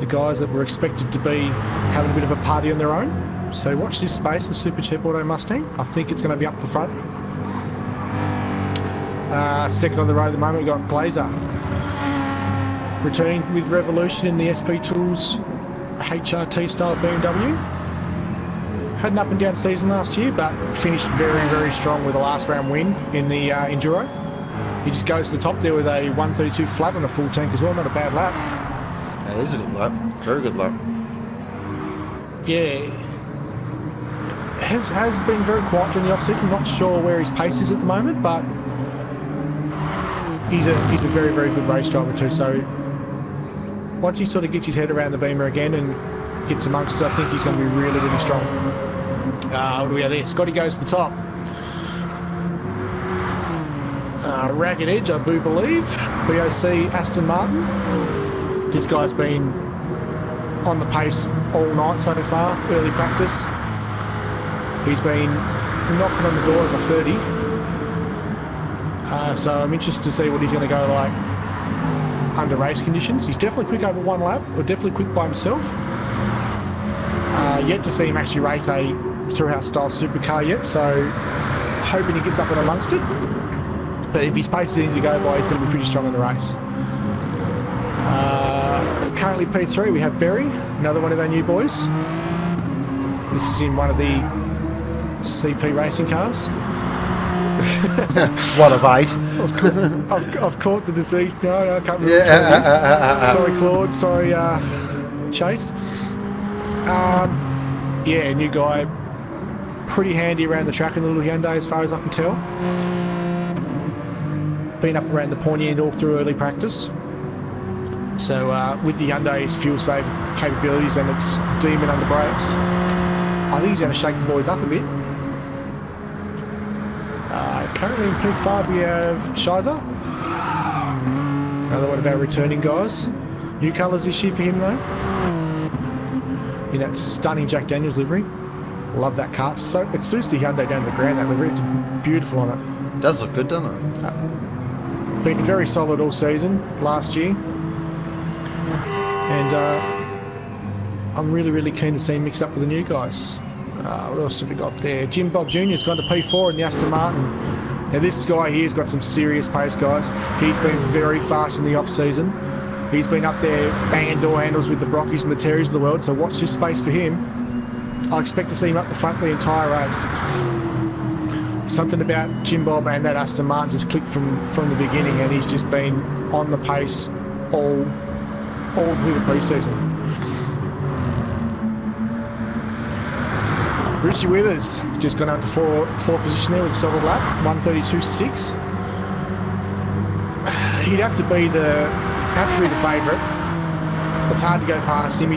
guys that were expected to be having a bit of a party on their own. So watch this space, the Super Cheap Auto Mustang. I think it's going to be up the front. Second on the road at the moment, we've got Glazer. Returning with Revolution in the SP Tools HRT style BMW. Had an up and down season last year, but finished very, very strong with a last round win in the Enduro. He just goes to the top there with a 132 flat on a full tank as well, not a bad lap. That is a good lap. Very good lap. Yeah. Has been very quiet during the off-season. Not sure where his pace is at the moment, but he's a very, very good race driver too. So once he sort of gets his head around the Beamer again and gets amongst it, I think he's going to be really, really strong. What do we have there? Scotty goes to the top. Ragged Edge, I do believe. BOC Aston Martin. This guy's been on the pace all night so far, early practice. He's been knocking on the door of a 30. So I'm interested to see what he's going to go like under race conditions. He's definitely quick over one lap, or definitely quick by himself. Yet to see him actually race a Thrillhouse style supercar yet, so hoping he gets up and amongst it. But if his pace is in to go by, he's going to be pretty strong in the race. Currently P3 we have Berry, another one of our new boys. This is in one of the CP racing cars. One of 8. I've caught the deceased. No, I can't remember which one it is. Sorry, Claude. Sorry, Chase. Yeah, new guy. Pretty handy around the track in the little Hyundai as far as I can tell. Been up around the pointy end all through early practice. So with the Hyundai's fuel save capabilities and its demon under brakes, I think he's going to shake the boys up a bit. Currently in P5 we have Shizer, another one of our returning guys. New colours this year for him though, in that stunning Jack Daniels livery. Love that car. So it suits the Hyundai down to the ground, that livery. It's beautiful on it. Does look good, doesn't it? Been very solid all season last year, and I'm really, really keen to see him mixed up with the new guys. What else have we got there? Jim Bob Jr. has gone to P4 in the Aston Martin. Now this guy here's got some serious pace, guys. He's been very fast in the off-season. He's been up there banging door handles with the Brockies and the Terrys of the world, so watch this space for him. I expect to see him up the front the entire race. Something about Jim Bob and that Aston Martin just clicked from the beginning, and he's just been on the pace all through the pre-season. Richie Withers just gone up to fourth position there with a solid lap, 132.6. He'd have to be the favourite. It's hard to go past him.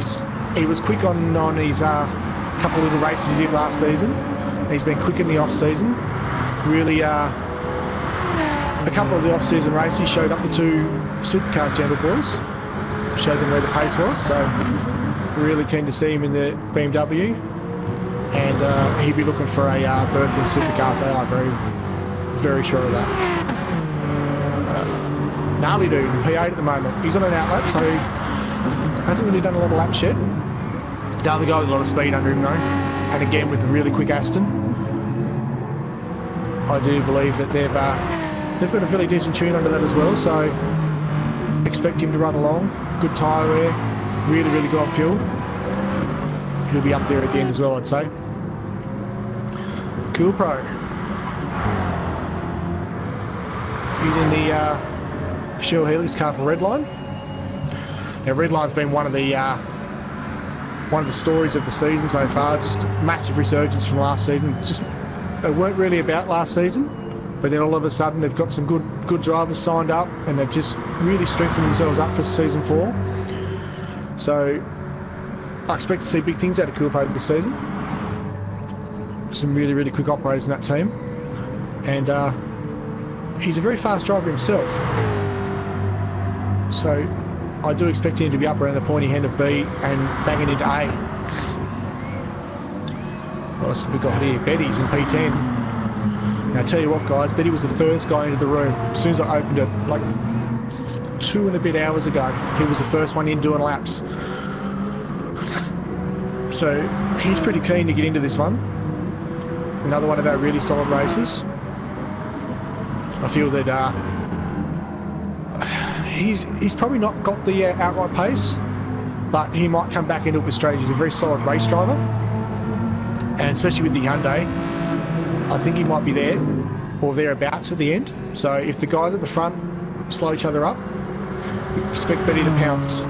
He was quick on his couple of little races he did last season. He's been quick in the off season. Really, a couple of the off season races showed up the two Supercars Gentle boys, showed them where the pace was. So really keen to see him in the BMW. And he'd be looking for a berth in Supercars. They are very, very sure of that. Gnarly dude in P8 at the moment. He's on an outlap, so hasn't really done a lot of laps yet. Another guy with a lot of speed under him though. And again with the really quick Aston. I do believe that they've got a fairly decent tune under that as well, so expect him to run along. Good tyre wear, really, really good on fuel. He'll be up there at the end as well, I'd say. Cool Pro. Using the Shell Helix car for Redline. Now Redline's been one of the stories of the season so far. Just massive resurgence from last season. Just they weren't really about last season, but then all of a sudden they've got some good drivers signed up, and they've just really strengthened themselves up for season 4. So I expect to see big things out of Cool Pro this season. Some really, really quick operators in that team. And he's a very fast driver himself. So I do expect him to be up around the pointy end of B and banging into A. What else have we got here? Betty's in P10. Now I tell you what guys, Betty was the first guy into the room. As soon as I opened it, like 2 and a bit hours ago, he was the first one in doing laps. So he's pretty keen to get into this one. Another one of our really solid races. I feel that he's probably not got the outright pace, but he might come back into it with strategy. He's a very solid race driver, and especially with the Hyundai, I think he might be there or thereabouts at the end. So if the guys at the front slow each other up, expect Betty to pounce.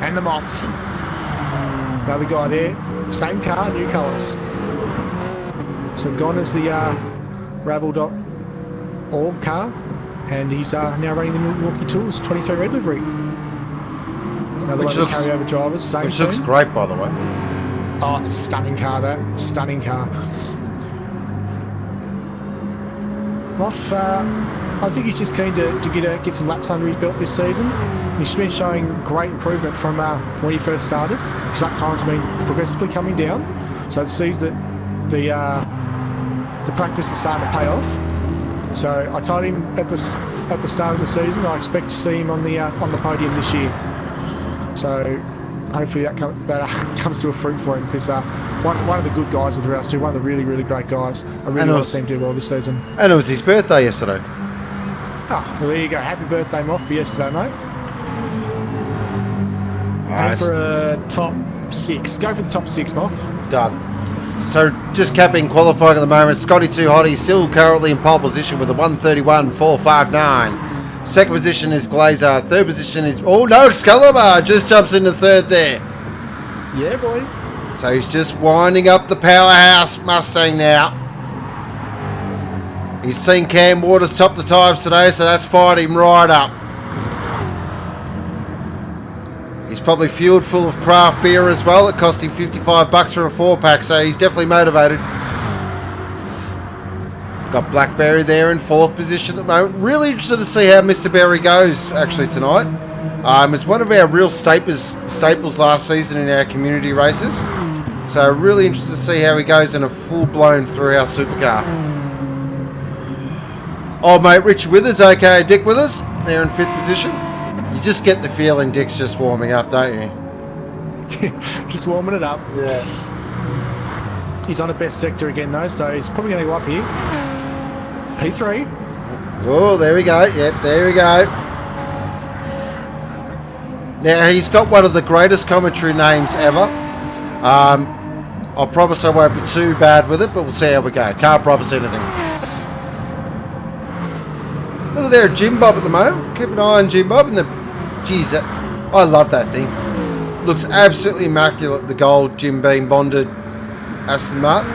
And them off. Another guy there, same car, new colours. So gone is the Ravel.org car, and he's now running the Milwaukee Tools 23 red livery. Another one of the carryover drivers, same which looks great, by the way. Oh, it's a stunning car, that. Stunning car. Off, I think he's just keen to get some laps under his belt this season. He's been showing great improvement from when he first started. His lap time's been progressively coming down, so it seems that the practice is starting to pay off. So I told him at the start of the season I expect to see him on the podium this year. So hopefully that comes to a fruit for him, because one of the good guys of the Thrillhouse too, one of the really, really great guys. I really want to see him do well this season. And it was his birthday yesterday. Oh, well, there you go. Happy birthday, Moff, for yesterday, mate. Nice. For a top 6. Go for the top 6, Moff. Done. So just capping qualifying at the moment, Scotty Too Hottie still currently in pole position with a 131.459. Second position is Glazer. Third position is... Oh, no, Excalibur just jumps into third there. Yeah, boy. So he's just winding up the powerhouse Mustang now. He's seen Cam Waters top the times today, so that's fired him right up. He's probably fueled full of craft beer as well. It cost him $55 for a 4-pack, so he's definitely motivated. Got Blackberry there in 4th position at the moment. Really interested to see how Mr. Berry goes actually tonight. It's one of our real staples last season in our community races. So really interested to see how he goes in a full-blown Thrillhouse Supercar. Old mate Rich Withers, aka Dick Withers, there in 5th position. You just get the feeling Dick's just warming up, don't you? Just warming it up. Yeah. He's on a best sector again though, so he's probably going to go up here. P3. Oh, there we go. Yep, there we go. Now, he's got one of the greatest commentary names ever. I'll promise I won't be too bad with it, but we'll see how we go. Can't promise anything. Look there, Jim Bob at the moment. Keep an eye on Jim Bob. And geez, I love that thing. Looks absolutely immaculate, the gold Jim Beam bonded Aston Martin.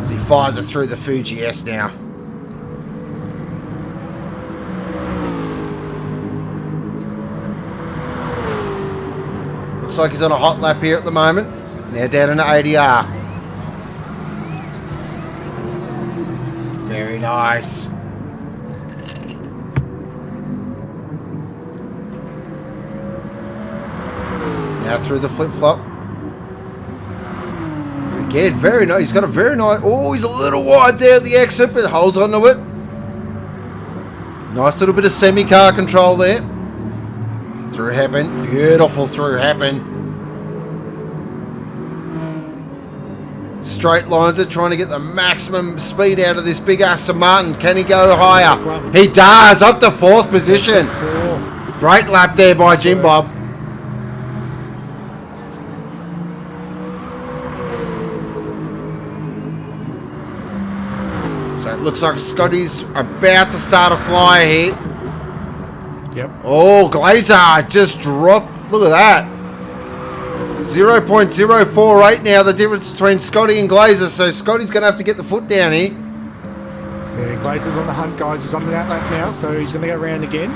As he fires it through the Fuji S now. Looks like he's on a hot lap here at the moment. Now down in the ADR. Very nice. Now through the flip-flop. Again, very nice. He's got a very nice... Oh, he's a little wide there at the exit, but holds on to it. Nice little bit of semi-car control there. Through hairpin. Beautiful through hairpin. Straight lines it, trying to get the maximum speed out of this big Aston Martin. Can he go higher? He does, up to 4th position. Great lap there by Jim Bob. So it looks like Scotty's about to start a flyer here. Yep. Oh, Glazer just dropped. Look at that. 0.048 now, the difference between Scotty and Glazer. So Scotty's going to have to get the foot down here. Yeah, Glazer's on the hunt, guys. He's on the outlap now, so he's going to go round again.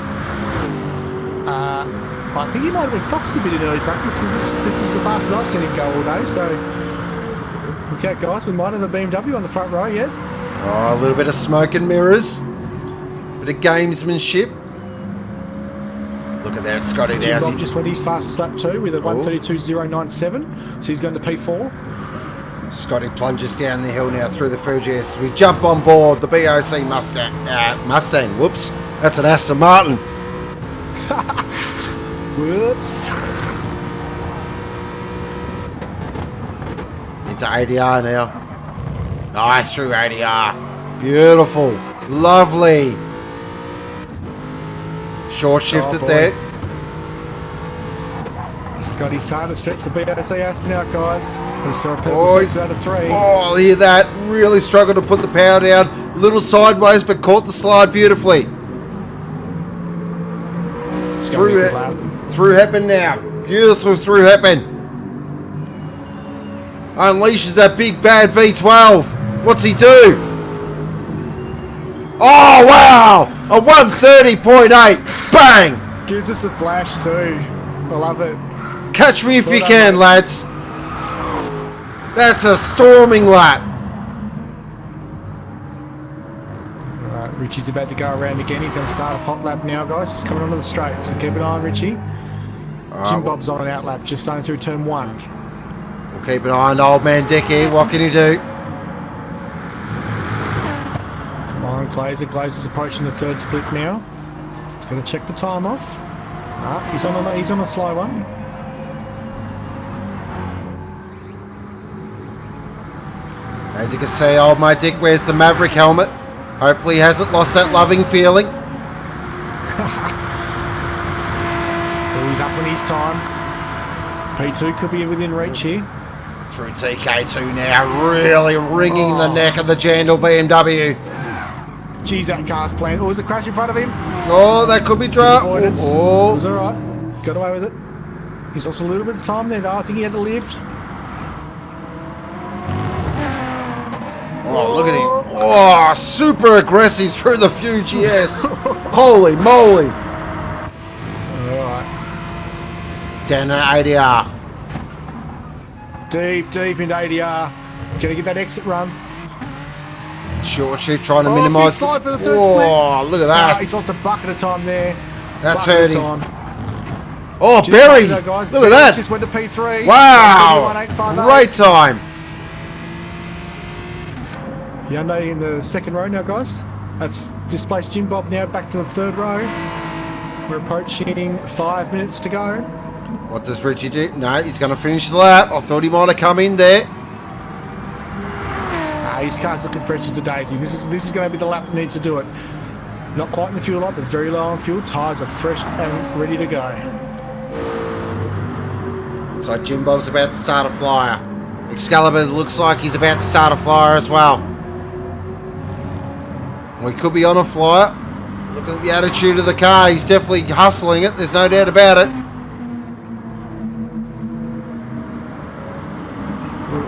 I think he might have been foxed a bit in early practice. This is the fastest I've seen him go all day. So look out, guys. We might have a BMW on the front row yet. Oh, a little bit of smoke and mirrors. Bit of gamesmanship. Look at that, Scotty now. Jim Bob just went his fastest lap too with a 132.097, so he's going to P4. Scotty plunges down the hill now through the Fuji S. We jump on board the BOC Mustang. Whoops, that's an Aston Martin. Whoops. Into ADR now. Nice through ADR. Beautiful. Lovely. Short shifted there. Scotty's starting to stretch the BOC Aston out, guys. He's got a Oh, purple 6 out of 3. Oh, hear that. Really struggled to put the power down. A little sideways, but caught the slide beautifully. Through Heppen now. Beautiful through Heppen. Unleashes that big bad V12. What's he do? Oh, wow. A 130.8. Bang. Gives us a flash too. I love it. Catch me if you can, lads. That's a storming lap. Alright, Richie's about to go around again. He's going to start a hot lap now, guys. He's coming onto the straight, so keep an eye on Richie. Jim Bob's on an out lap, just starting through turn 1. We'll keep an eye on old man Dicky. What can he do? Come on, Glazer. Glazer's approaching the third split now. He's going to check the time off. He's on a slow one. As you can see, old mate Dick wears the Maverick helmet. Hopefully he hasn't lost that loving feeling. He's up on his time. P2 could be within reach here. Through TK2 now, really wringing the neck of the Jandal BMW. Geez, that car's playing. Oh, is a crash in front of him? Oh, that could be drunk. Avoidance. Oh. It was alright. Got away with it. He's lost a little bit of time there, though. I think he had to lift. Oh, look at him. Oh, super aggressive through the fuge, yes. Holy moly. Alright. Down at ADR. Deep into ADR. Gonna get that exit run. Short shift trying to Big minimise. slide for the third Oh, look at that. He's lost a bucket of time there. That's Bucket of hurting. time. Oh, Just Berry. wait, guys. Look at Berry that. Just went to P3. Wow. 1858. Great time. Hyundai in the second row now, guys. That's displaced Jim Bob now back to the third row. We're approaching 5 minutes to go. What does Richie do? No, he's going to finish the lap. I thought he might have come in there. His car's looking fresh as a daisy. This is going to be the lap that needs to do it. Not quite in the fuel line, but very low on fuel. Tyres are fresh and ready to go. So Jim Bob's about to start a flyer. Excalibur looks like he's about to start a flyer as well. We could be on a flyer. Looking at the attitude of the car, he's definitely hustling it. There's no doubt about it.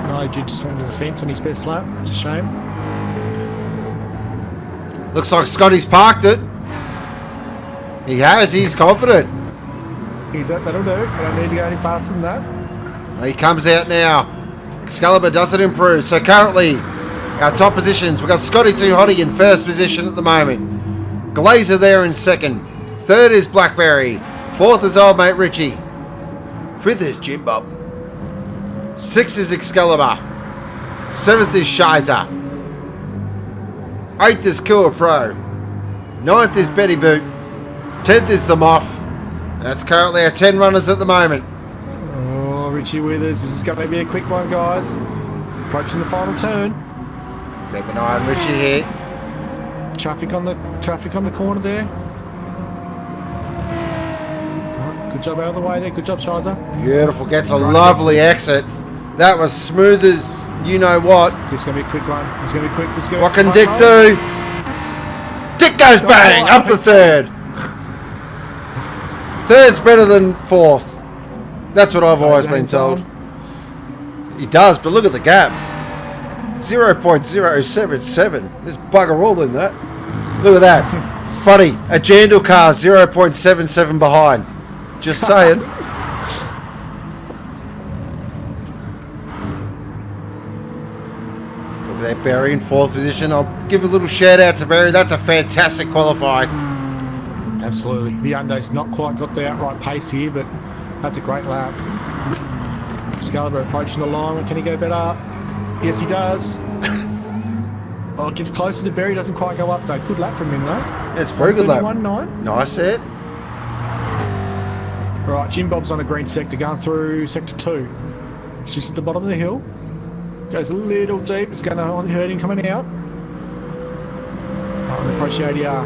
No, Jude just went to the fence on his best lap. That's a shame. Looks like Scotty's parked it. He has. He's confident. That'll do. I don't need to go any faster than that. He comes out now. Excalibur doesn't improve. So currently, our top positions, we've got Scotty 2 Hottie in first position at the moment. Glazer there in second. Third is Blackberry. Fourth is old mate Richie. Fifth is Jim Bob. Sixth is Excalibur. Seventh is Shizer. Eighth is Kua Pro. Ninth is Betty Boot. 10th is the Moff. That's currently our 10 runners at the moment. Oh, Richie Withers. This is going to be a quick one, guys. Approaching the final turn. Keep an eye on Richie here. Traffic on the corner there. Right, good job out of the way there. Good job, Shizer. Beautiful. Gets a lovely exit. That was smooth as you know what. It's going to be a quick one. It's going to be quick. What can Dick do? Dick goes bang up the third. Third's better than fourth. That's what I've always been told. He does, but look at the gap. 0.077. There's bugger all in that. Look at that. Funny. A Jandal car 0.77 behind. Just saying. Look at that, Barry in fourth position. I'll give a little shout out to Barry. That's a fantastic qualifying. Absolutely. The Hyundai's not quite got the outright pace here, but that's a great lap. Excalibur approaching the line. Can he go better? Yes, he does. Oh, it gets closer to Berry. Doesn't quite go up, though. Good lap from him, though. Yeah, it's a very good lap. 1:31.9. Nice hit. Right, Jim Bob's on a green sector, going through sector 2. It's just at the bottom of the hill. Goes a little deep. It's going to hurt him coming out. Oh, and approach the ADR.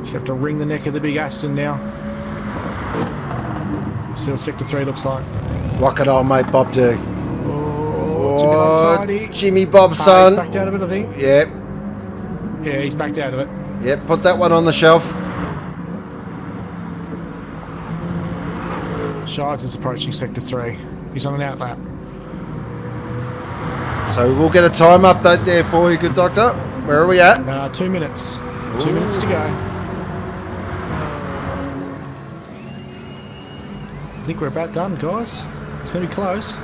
You have to wring the neck of the big Aston now. See what Sector 3 looks like. What could old mate Bob do? Oh, it's a bit untidy. Jimmy Bob, He's son. backed out of it, I think. Yep. Yeah, he's backed out of it. Yep, put that one on the shelf. Shires is approaching Sector 3. He's on an outlap. So we'll get a time update there for you, good doctor. Where are we at? 2 minutes. 2 minutes to go. I think we're about done, guys. It's going to be close.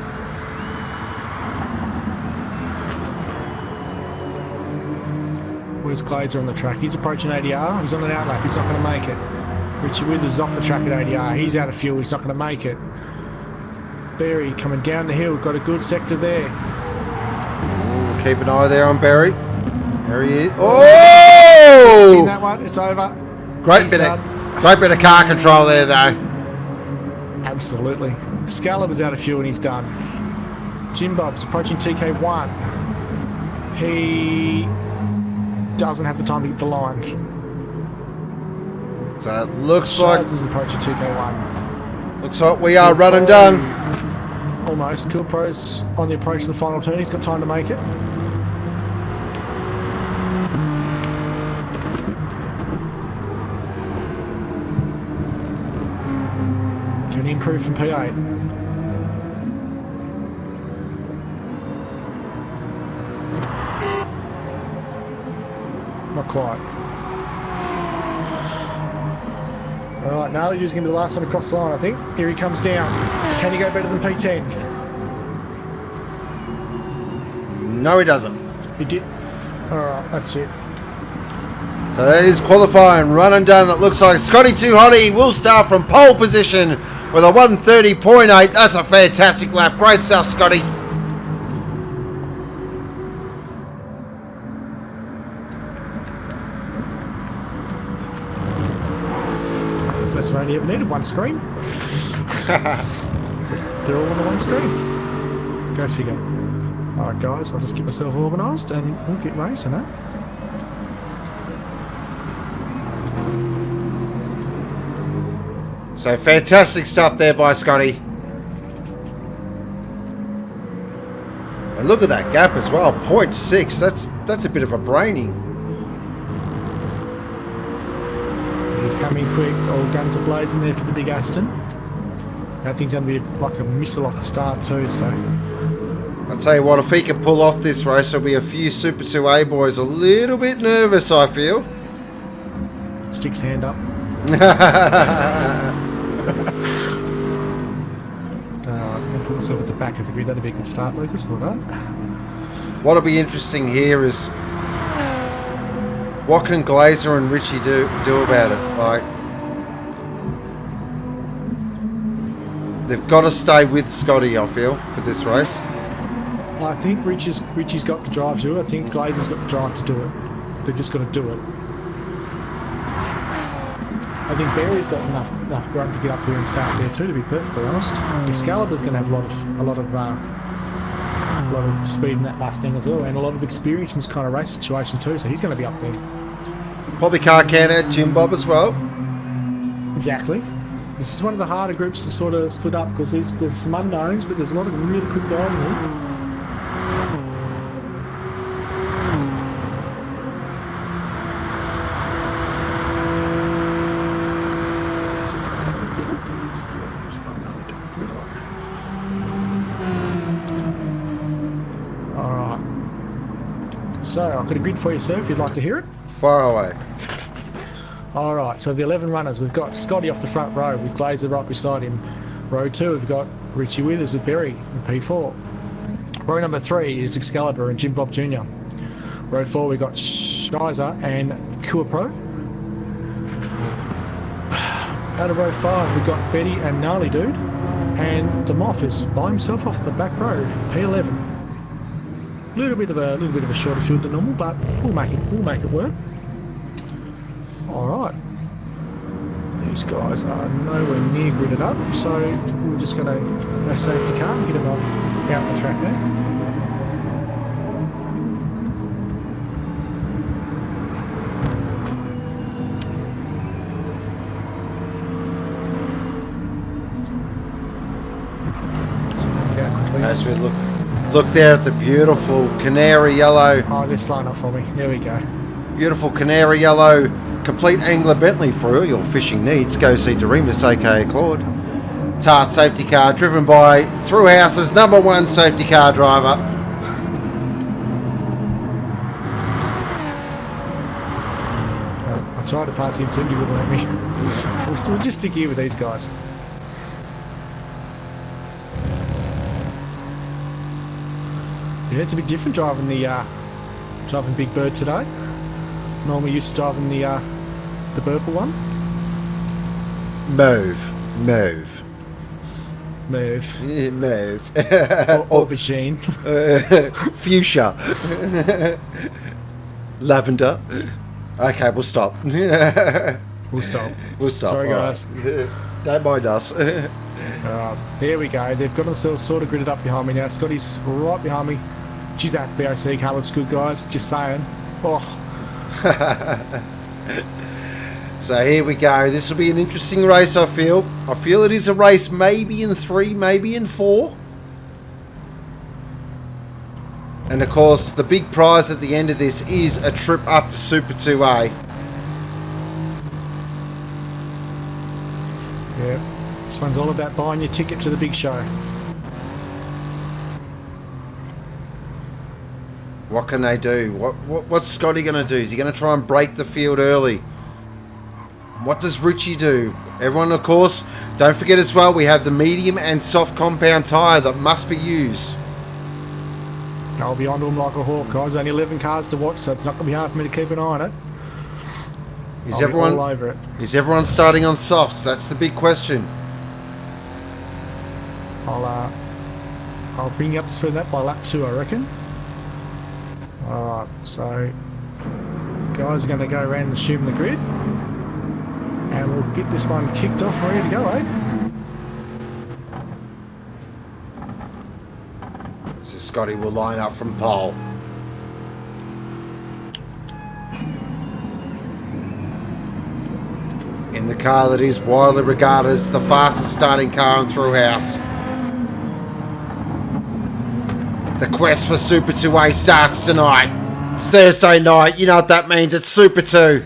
Where's Glazer on the track? He's approaching ADR. He's on an outlap. He's not going to make it. Richie Withers is off the track at ADR. He's out of fuel. He's not going to make it. Barry coming down the hill. Got a good sector there. Ooh, keep an eye there on Barry. There he is. Oh! In that one, it's over. Great bit of car control there, though. Absolutely. Excalibur's out of fuel and he's done. Jim Bob's approaching TK1. He doesn't have the time to get the line. So it looks like Shires is approaching TK1. looks like we are run and done. Almost. Kilpro's on the approach to the final turn. He's got time to make it. Can he improve from P8? Not quite. Alright, Gnarly's going to be the last one across the line, I think. Here he comes down. Can he go better than P10? No, he doesn't. He did. Alright, that's it. So that is qualifying, run and done. It looks like Scotty Too Hotty will start from pole position with a 1:30.8. That's a fantastic lap. Great stuff, Scotty. That's why I only ever needed one screen. They're all on the one screen. Go figure. Alright guys, I'll just get myself organised and we'll get racing, eh? So fantastic stuff there by Scotty. And look at that gap as well, 0.6. That's a bit of a braining. He's coming quick, all guns are blazing there for the big Aston. That thing's going to be like a missile off the start too, so... I'll tell you what, if he can pull off this race, there'll be a few Super 2A boys a little bit nervous, I feel. Sticks hand up. I'll put myself at the back of the grid. That'd be a good start, Lucas. Well done. What'll be interesting here is what can Glazer and Richie do about it? Like, they've got to stay with Scotty, I feel, for this race. I think Richie's got the drive to do it. I think Glazer's got the drive to do it. They've just got to do it. I think Barry's got enough grunt to get up there and start there too, to be perfectly honest. Excalibur's going to have a lot of speed in that Mustang as well, and a lot of experience in this kind of race situation too. So he's going to be up there. Probably car can Jim Bob as well. Exactly. This is one of the harder groups to sort of split up because there's some unknowns, but there's a lot of really quick guys in here. So, I've got a grid for you, sir, if you'd like to hear it. Far away. Alright, so of the 11 runners, we've got Scotty off the front row with Glazer right beside him. Row 2, we've got Richie Withers with Berry in P4. Row number 3 is Excalibur and Jim Bob Jr. Row 4, we've got Shizer and Kyoto. Out of row 5, we've got Betty and Gnarly Dude. And the Moth is by himself off the back road, P11. A little bit of a shorter field than normal, but we'll make it work. All right, these guys are nowhere near gridded up, so we're just going to go safety car and get them on. out the track there. As we look there at the beautiful canary yellow. Oh, this line up for me. There we go. Beautiful canary yellow complete angler Bentley for all your fishing needs. Go see Doremus aka Claude. Tart safety car driven by Thrillhouse's #1 safety car driver. I tried to pass him too, he wouldn't let me. We'll just stick here with these guys. Yeah, it's a bit different driving the driving Big Bird today. Normally used to driving the purple one. Mauve. Mauve. Yeah, mauve. Aubergine. Fuchsia. Lavender. Okay, we'll stop. We'll stop. We'll stop. Sorry, all guys. Right. Don't mind us. There we go. They've got themselves sort of gridded up behind me now. Scotty's right behind me. Geez, that BOC car looks good, guys. Just saying. Oh. So here we go. This will be an interesting race, I feel. I feel it is a race maybe in 3, maybe in 4. And of course, the big prize at the end of this is a trip up to Super 2A. Yeah. This one's all about buying your ticket to the big show. What can they do? What's Scotty going to do? Is he going to try and break the field early? What does Richie do? Everyone, of course, don't forget as well, we have the medium and soft compound tyre that must be used. I'll be onto them like a hawk, guys. Only 11 cars to watch, so it's not going to be hard for me to keep an eye on it. Is everyone all over it? Is everyone starting on softs? That's the big question. I'll bring you up to speed on that by lap 2, I reckon. Alright, so the guys are going to go around and assume the grid. And we'll get this one kicked off and ready to go, eh? So Scotty will line up from pole. In the car that is widely regarded as the fastest starting car in Thrillhouse. The quest for Super 2A starts tonight. It's Thursday night. You know what that means. It's Super 2.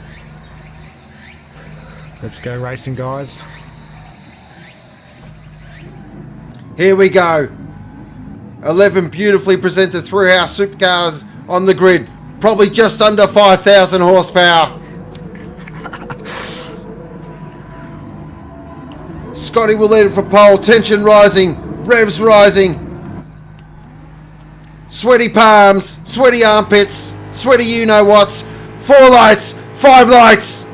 Let's go racing, guys. Here we go. 11 beautifully presented Thrillhouse Supercars on the grid. Probably just under 5,000 horsepower. Scotty will lead it for pole. Tension rising. Revs rising. Sweaty palms. Sweaty armpits. Sweaty you-know-whats. 4 lights. 5 lights.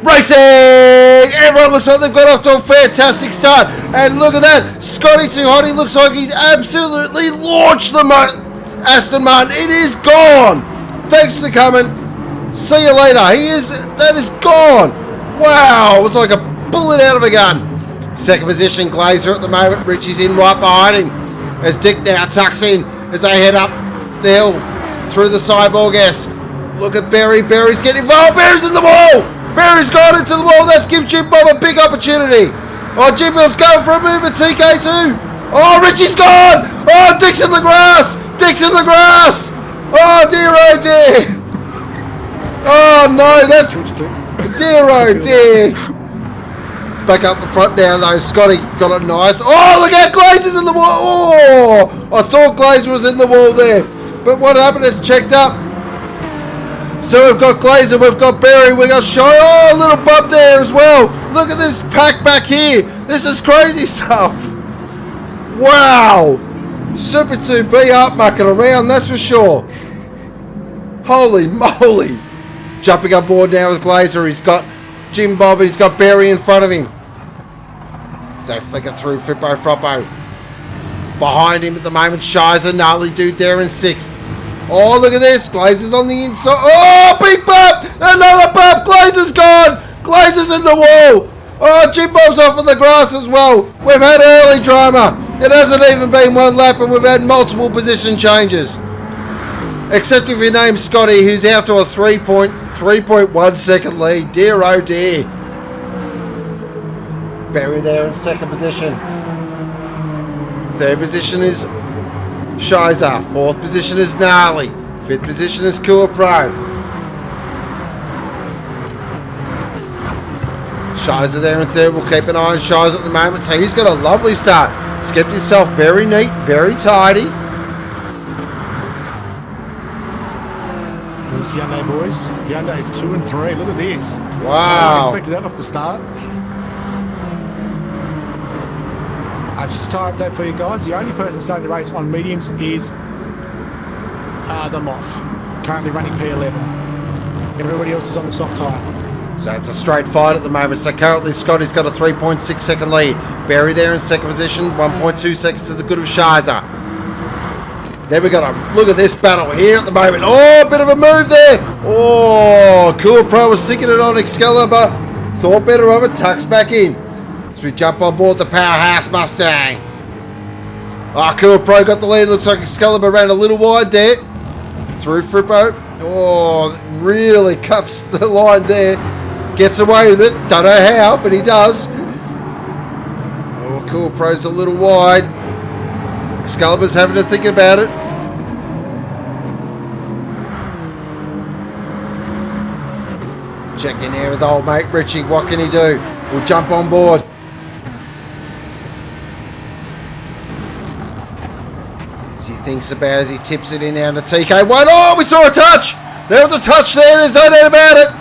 Racing! Everyone looks like they've got off to a fantastic start. And look at that. Scotty too hot. He looks like he's absolutely launched the Aston Martin. It is gone. Thanks for coming. See you later. That is gone. Wow. It was like a bullet out of a gun. Second position, Glazer at the moment. Richie's in right behind him. As Dick now tucks in as they head up the hill through the Cyborg S. Look at Barry. Barry's getting involved. Barry's in the wall. Barry's gone into the wall. That's give Jim Bob a big opportunity. Oh, Jim Bob's going for a move at TK2. Oh, Richie's gone. Oh, Dick's in the grass. Dick's in the grass. Oh, dear, oh, dear. Oh, no, that's... Dear, oh, dear. Back up the front now, though. Scotty got it nice. Oh, look out. Glazer's in the wall. Oh, I thought Glazer was in the wall there. But what happened is checked up. So we've got Glazer, we've got Barry, we've got Shy. Oh, a little bump there as well. Look at this pack back here. This is crazy stuff. Wow. Super 2B up mucking around, that's for sure. Holy moly. Jumping on board now with Glazer. He's got Jim Bob, he's got Barry in front of him. So flicker through Fippo Froppo. Behind him at the moment, Shy's a gnarly dude there in 6th. Oh, look at this. Glazer's on the inside. Oh, big bump. Another bump. Glazer's gone. Glazer's in the wall. Oh, Jim Bob's off on the grass as well. We've had early drama. It hasn't even been one lap and we've had multiple position changes. Except if you name Scotty, who's out to a 3.1 second lead. Dear oh dear. Barry there in second position. Third position is Shiza. Fourth position is Gnarly. Fifth position is Cool Pro. Shiza there in third. We'll keep an eye on Shiza at the moment. So he's got a lovely start. He's kept himself very neat, very tidy. There's Hyundai boys. Hyundai's 2 and 3. Look at this. Wow. I expected that off the start. Just a tyre update for you guys. The only person starting the race on mediums is the Moth. Currently running P11. Everybody else is on the soft tyre. So it's a straight fight at the moment. So currently Scotty's got a 3.6 second lead. Barry there in second position. 1.2 seconds to the good of Shiza. Then we got a look at this battle here at the moment. Oh, a bit of a move there. Oh, Cool Pro was sinking it on Excalibur. Thought better of it. Tucks back in. So we jump on board the Powerhouse Mustang. Oh, Cool Pro got the lead. Looks like Excalibur ran a little wide there. Through Frippo. Oh, really cuts the line there. Gets away with it. Don't know how, but he does. Oh, Cool Pro's a little wide. Excalibur's having to think about it. Check in here with old mate Richie. What can he do? We'll jump on board. As he thinks about it, as he tips it in down to TK1. Oh, we saw a touch! There was a touch there, there's no doubt about it.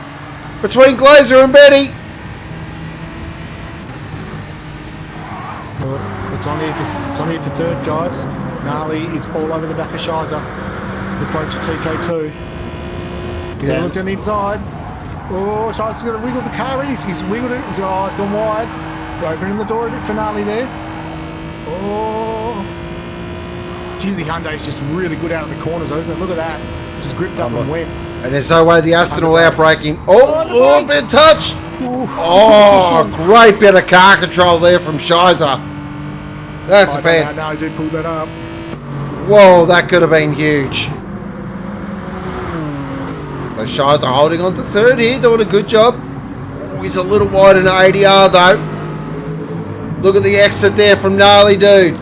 Between Glazer and Betty. It's on here for third, guys. Gnarly is all over the back of Shiza. Approach to TK2. He's going to look down the inside. Oh, Shiza's going to wiggle the car in. He's wiggled it. He's gone wide. Opening the door a bit for Gnarly there. Oh. Geez, the Hyundai's just really good out of the corners, though, isn't it? Look at that. Just gripped up and went. And there's no way the Aston will outbrake him. Oh, bit touch. Oh, great bit of car control there from Shiza. That's a fan. No, he did pull that up. Whoa, that could have been huge. So Shiza holding on to third here, doing a good job. Oh, he's a little wide in the ADR though. Look at the exit there from Gnarly Dude.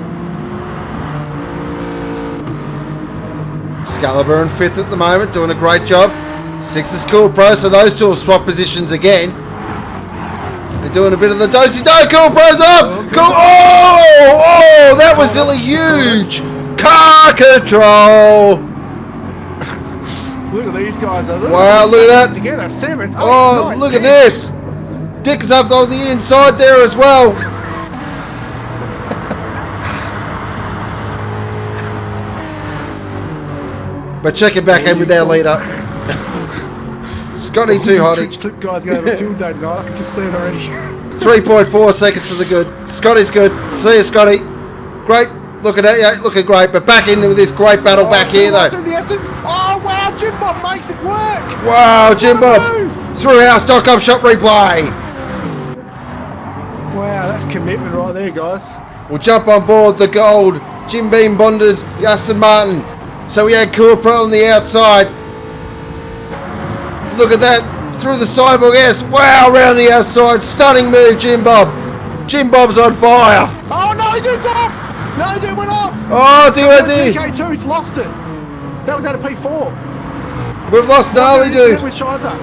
Excalibur in fifth at the moment, doing a great job. Sixth is Cool Pro, so those two will swap positions again. They're doing a bit of the dosey-do. Cool Pro's off! Oh, that was really huge! Car control! Look at these guys. Wow, look at that. Together, 7. Oh, nine, look 10. at this. Dick's up on the inside there as well. But check it back in with our leader. Scotty too hotty. Clip guys going to have a field day tonight. I can just see it already. 3.4 seconds to the good. Scotty's good. See you, Scotty. Great. Looking at you. Looking great. But back into this great battle back here, though. Oh, wow. Jim Bob makes it work. Wow, Jim Bob. Thrillhouse.com shop replay. Wow, that's commitment right there, guys. We'll jump on board the gold Jim Beam bonded Aston Martin. So we had Cool Pro on the outside. Look at that. Through the sidewalk, yes. Wow, around the outside. Stunning move, Jim Bob. Jim Bob's on fire. Oh, no, dude's off. No, dude went off. Oh, DOD. TK2's lost it. That was out of P4. We've lost Gnarly Dude. With Shiza.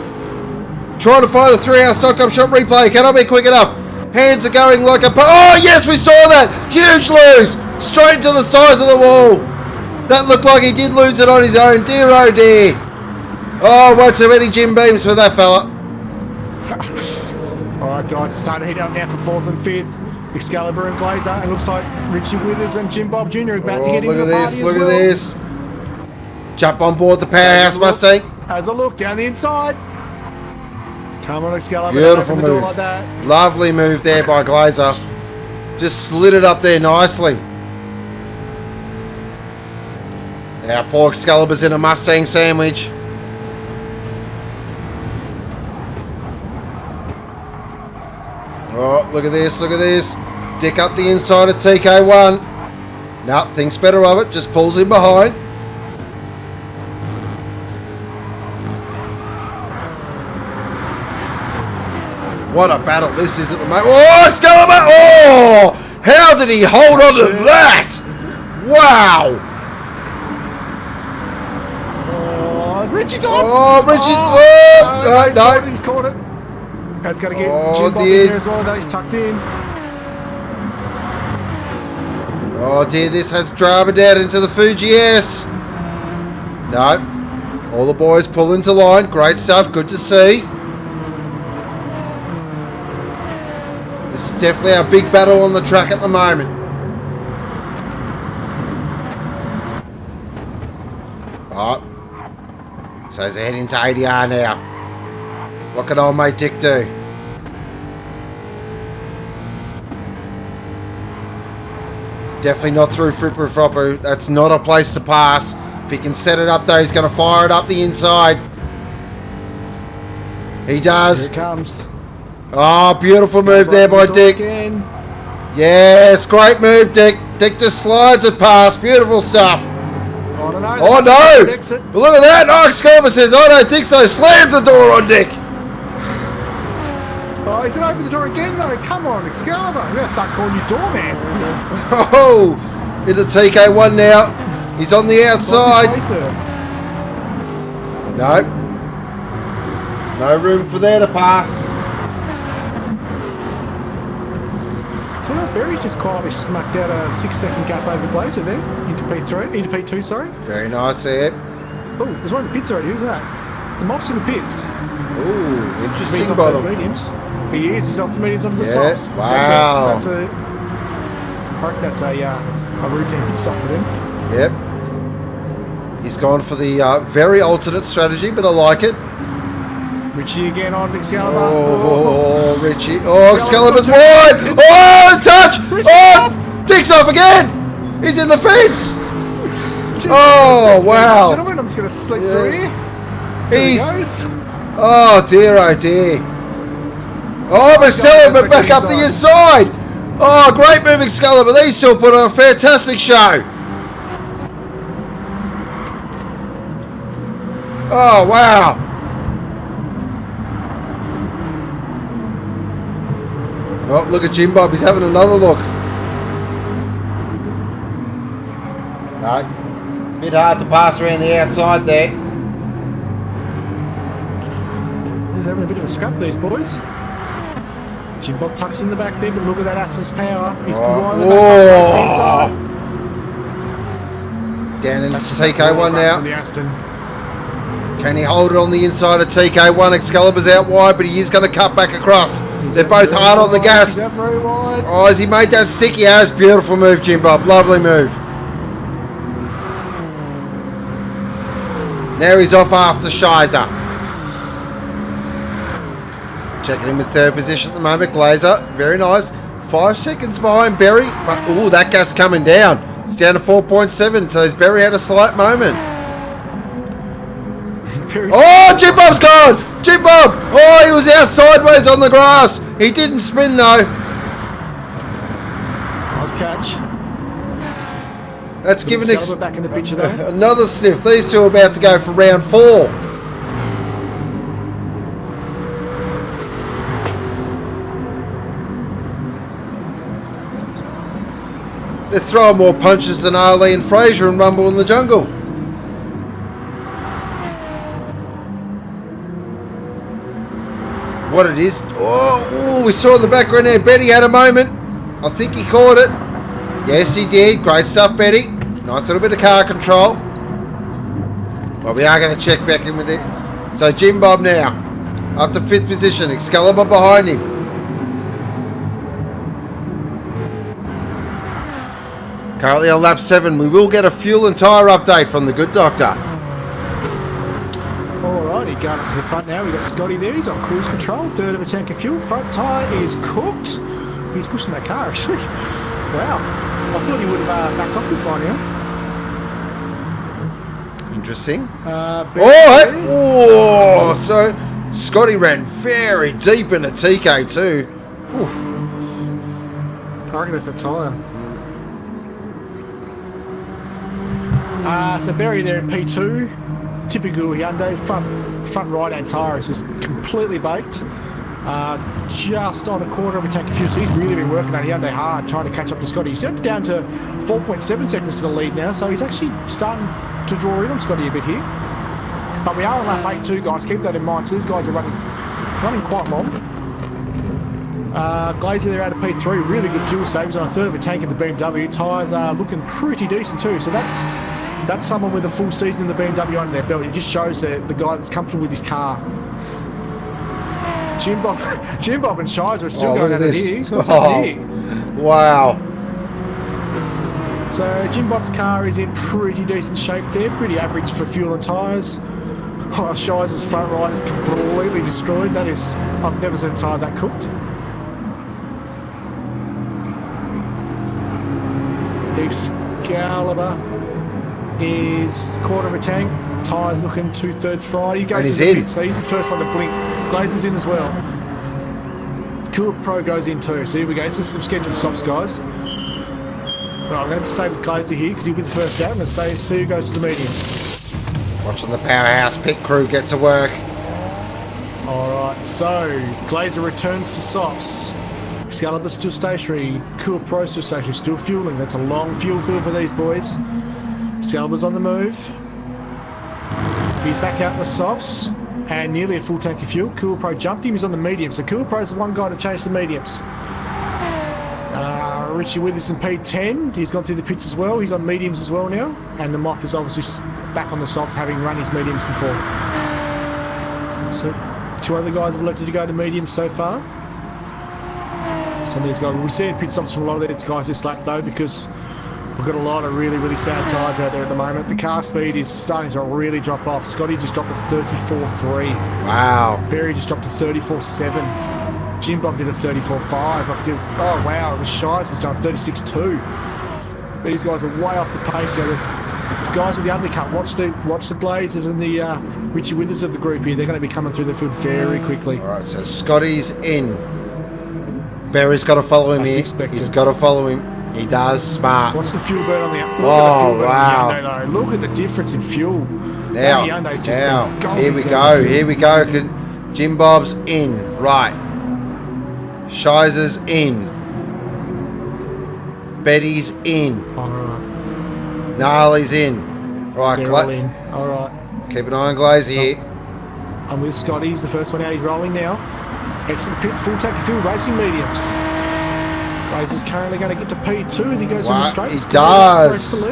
Trying to find the Thrillhouse.com shop replay. Cannot be quick enough. Hands are going like a... Oh, yes, we saw that. Huge lose. Straight to the sides of the wall. That looked like he did lose it on his own. Dear, oh dear. Oh, way too many Jim Beams for that fella. Alright guys, starting to heat up now for 4th and 5th. Excalibur and Glazer. It looks like Richie Withers and Jim Bob Jr. are about to get into the party Look as at well. this. Jump on board the Powerhouse Mustang. As a look down the inside. Come on, Excalibur. Beautiful open the door move. like that. Lovely move there by Glazer. Just slid it up there nicely. Now poor Excalibur's in a Mustang sandwich. Oh, look at this, look at this. Dick up the inside of TK1. Nope, thinks better of it. Just pulls him behind. What a battle this is at the moment. Oh, Excalibur! Oh! How did he hold on to that? Wow! Oh, Richie's on! Oh, Richie! No. He's caught it. That's got to get Oh, Jim Bob in dear. there as well. That he's tucked in. Oh dear, this has drama down into the Fuji S. No. All the boys pull into line. Great stuff. Good to see. This is definitely our big battle on the track at the moment. Oh. So he's heading to ADR now. What can old mate Dick do? Definitely not through Fripper Fropper. That's not a place to pass. If he can set it up though, he's going to fire it up the inside. He does. Here it comes. Oh, beautiful move there by Dick. Again. Yes, great move, Dick. Dick just slides it past. Beautiful stuff. Oh, no. Oh, no. But look at that. Oh, Excalibur says, I don't think so. Slams the door on Dick. Oh, he's going to open the door again, though. Come on, Excalibur. I'm going to start calling you doorman. Oh, into TK1 now. He's on the outside. No. No room for there to pass. So Berry's just quietly snuck out a 6-second gap over Glazer there into P2, sorry. Very nice there. Oh, there's one in the pits already. Who's that? The mob's in the pits. Ooh, interesting He's off by those the mediums. He is. He's off the mediums onto the Yeah, softs. wow. I reckon that's a routine pit stop for them. Yep. He's gone for the very alternate strategy, but I like it. Richie again on Excalibur. Oh, Richie. Oh, Excalibur's Excalibur. wide. Oh, touch. Richie's Oh, off. Dick's off again. He's in the fence. Just Oh, wow. Gentlemen, I'm just going to slip through here. He's. There he goes. Oh, dear, oh, dear. Oh, but Excalibur back up the inside. Oh, great move, Excalibur. These two put on a fantastic show. Oh, wow. Oh, look at Jim Bob. He's having another look. No. Bit hard to pass around the outside there. He's having a bit of a scrap, these boys. Jim Bob tucks in the back there, but look at that Aston's power. He's the Oh. Down into TK1 now. The Aston. Can he hold it on the inside of TK1? Excalibur's out wide, but he is going to cut back across. They're both hard on the gas. He's out very wide. Oh, has he made that stick? He has. Beautiful move, Jim Bob. Lovely move. Now he's off after Shizer. Checking him in third position at the moment. Glazer. Very nice. 5 seconds behind Berry. But, ooh, that gap's coming down. It's down to 4.7, so Berry had a slight moment. Oh, Jim Bob's gone! Jim Bob! Oh, he was out sideways on the grass. He didn't spin though. Nice catch. That's given Excalibur back in the picture though. another sniff. These two are about to go for round 4. They're throwing more punches than Ali and Fraser and Rumble in the Jungle. What it is. Oh, we saw in the background there. Betty had a moment. I think he caught it. Yes, he did. Great stuff, Betty. Nice little bit of car control. Well, we are going to check back in with it. So Jim Bob now. Up to 5th position. Excalibur behind him. Currently on lap 7. We will get a fuel and tyre update from the good doctor. Alrighty, going up to the front now. We've got Scotty there. He's on cruise control. 1/3 of a tank of fuel. Front tyre is cooked. He's pushing that car actually. Wow. I thought he would have backed off it by now. Interesting. Hey. Oh, so Scotty ran very deep into TK2. I reckon that's a tyre. So Barry there in P2. Typical Hyundai. Front right-hand tyre is just completely baked. Just on a quarter of a tank of fuel. So he's really been working on Hyundai hard, trying to catch up to Scotty. He's down to 4.7 seconds to the lead now, so he's actually starting to draw in on Scotty a bit here. But we are on lap 8 guys. Keep that in mind. So these guys are running quite long. Glazer there out of P3. Really good fuel savings on a third of a tank of the BMW. Tyres are looking pretty decent too. So that's someone with a full season in the BMW under their belt. It just shows the guy that's comfortable with his car. Jim Bob and Shizer are still going at it here. What's happening here? Wow. So Jim Bob's car is in pretty decent shape there. Pretty average for fuel and tyres. Oh, Shizer's front right is completely destroyed. That is, I've never seen a tyre that cooked. Excalibur is quarter of a tank. Tyres looking 2/3 fried. He goes to the pit, so he's the first one to blink. Glazer's in as well. Cool Pro goes in too. So here we go. This is some scheduled stops, guys. Right, I'm going to stay with Glazer here because he'll be the first out. I'm going to see who goes to the mediums. Watching the powerhouse pit crew get to work. Alright, so Glazer returns to softs. Excalibur still stationary. Cool Pro still stationary. Still fueling. That's a long fuel fill for these boys. Excalibur's on the move. He's back out in the softs. And nearly a full tank of fuel. Cool Pro jumped him. He's on the medium. So Cool Pro's the one guy to change the mediums. Richie Withers in P10. He's gone through the pits as well. He's on mediums as well now. And the Moff is obviously back on the softs, having run his mediums before. So 2 other guys have elected to go to mediums so far. Some of these guys, we're seeing pit stops from a lot of these guys this lap though, because we've got a lot of really, really sad tyres out there at the moment. The car speed is starting to really drop off. Scotty just dropped to 34.3. Wow. Barry just dropped to 34.7. Jim Bob did a 34.5. Oh wow, the Shire's has done 36.2. These guys are way off the pace. The guys with the undercut, watch the Glazers and the Richie Withers of the group here. They're going to be coming through the field very quickly. Alright, so Scotty's in. Barry's got to follow him here. He's got to follow him. He does. Smart. What's the fuel burn on the outside? Oh, wow. Look at the difference in fuel. Now, here we go. Here we go. Jim Bob's in. Right. Shizer's in. Betty's in. Alright. Gnarly's in. Right. They're all in. Alright. Keep an eye on Glazer here. I'm with Scotty. He's the first one out. He's rolling now. Exit the pits. Full tank of fuel. Racing mediums. Glazer's currently going to get to P2 as he goes on the straight. He does.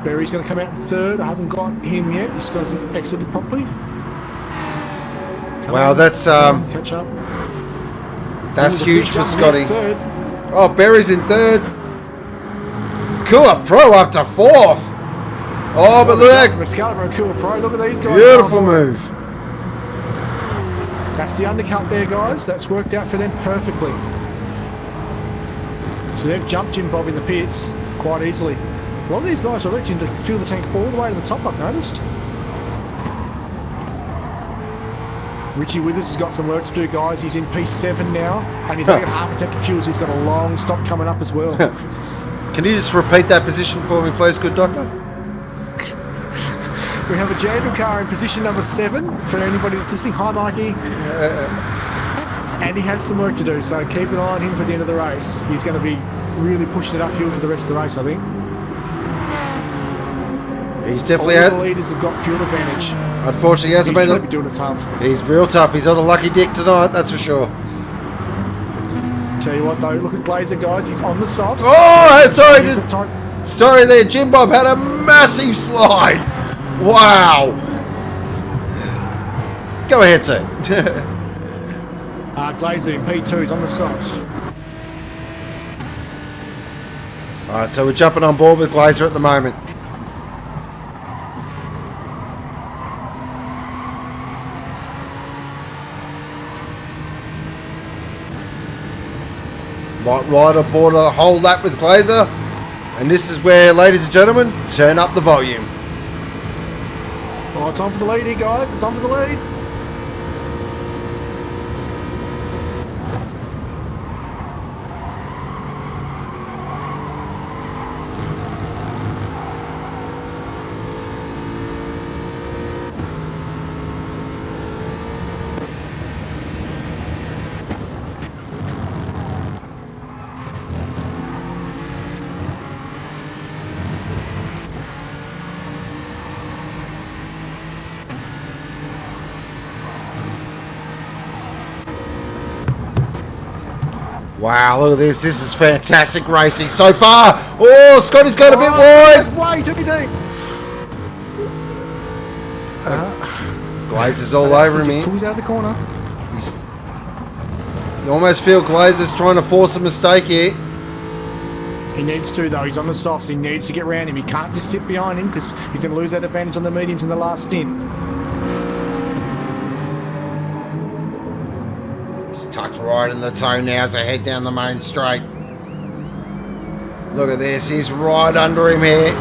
Barry's going to come out in third. I haven't got him yet. He still hasn't exited properly. Wow, that's catch up. That's huge for Scotty. Oh, Barry's in third. Cool Pro up to fourth. Oh, but look at that. Excalibur and Cool Pro. Look at these guys. Beautiful move. That's the undercut there, guys. That's worked out for them perfectly. So they've jumped Jim Bob in the pits quite easily. A lot of these guys are electing to fuel the tank all the way to the top, I've noticed. Richie Withers has got some work to do, guys. He's in P7 now, and he's only got half a tank of fuel, so he's got a long stop coming up as well. Can you just repeat that position for me, please, good doctor? We have a Jandal car in position number 7 for anybody that's listening. Hi, Mikey. And he has some work to do, so keep an eye on him for the end of the race. He's going to be really pushing it uphill for the rest of the race, I think. He's definitely all the leaders have got fuel advantage. Unfortunately, he hasn't been doing it tough. He's real tough. He's on a lucky dick tonight, that's for sure. Tell you what, though, look at Glazer, guys. He's on the softs. Oh, sorry there. Jim Bob had a massive slide. Wow. Go ahead, sir. Glazer in P2 is on the softs. Alright, so we're jumping on board with Glazer at the moment. Might ride aboard a whole lap with Glazer. And this is where, ladies and gentlemen, turn up the volume. Oh, it's on for the lead here, guys. It's on for the lead. Wow, look at this. This is fantastic racing so far. Oh, Scotty's got a bit It's wide. way too deep. Glazer's all over him just here. pulls out of the corner. You almost feel Glazer's trying to force a mistake here. He needs to, though. He's on the softs. He needs to get around him. He can't just sit behind him because he's going to lose that advantage on the mediums in the last stint. He's tucked right in the toe now as I head down the main straight. Look at this. He's right under him here.